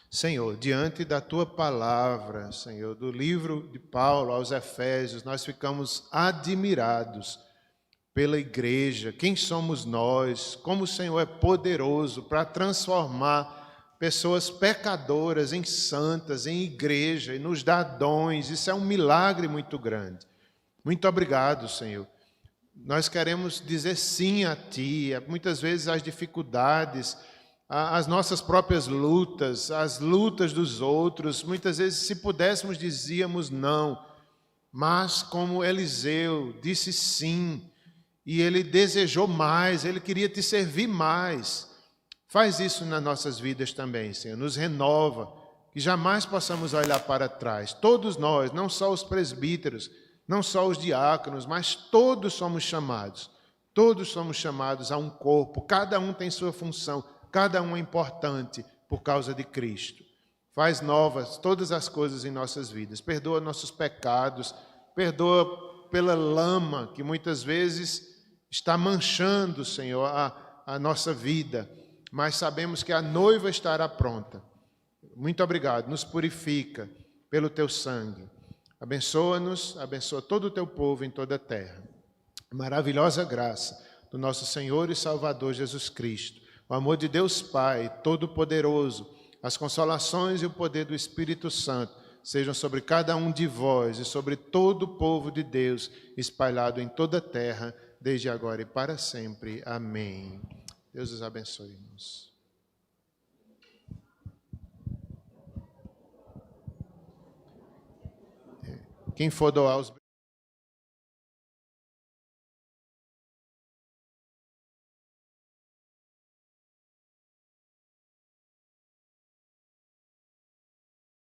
Senhor, diante da Tua palavra, Senhor, do livro de Paulo aos Efésios, nós ficamos admirados pela igreja, quem somos nós, como o Senhor é poderoso para transformar pessoas pecadoras em santas, em igreja, e nos dar dons. Isso é um milagre muito grande. Muito obrigado, Senhor. Nós queremos dizer sim a Ti, muitas vezes as dificuldades, as nossas próprias lutas, as lutas dos outros, muitas vezes se pudéssemos dizíamos não, mas como Eliseu disse sim, e ele desejou mais, ele queria te servir mais. Faz isso nas nossas vidas também, Senhor. Nos renova, que jamais possamos olhar para trás. Todos nós, não só os presbíteros, não só os diáconos, mas todos somos chamados. Todos somos chamados a um corpo. Cada um tem sua função. Cada um é importante por causa de Cristo. Faz novas todas as coisas em nossas vidas. Perdoa nossos pecados. Perdoa pela lama que muitas vezes está manchando, Senhor, a nossa vida, mas sabemos que a noiva estará pronta. Muito obrigado, nos purifica pelo Teu sangue. Abençoa-nos, abençoa todo o Teu povo em toda a terra. Maravilhosa graça do nosso Senhor e Salvador Jesus Cristo, O amor de Deus Pai, Todo-Poderoso, as consolações e o poder do Espírito Santo sejam sobre cada um de vós e sobre todo o povo de Deus espalhado em toda a terra, desde agora e para sempre. Amém. Deus os abençoe, irmãos. Quem for doar os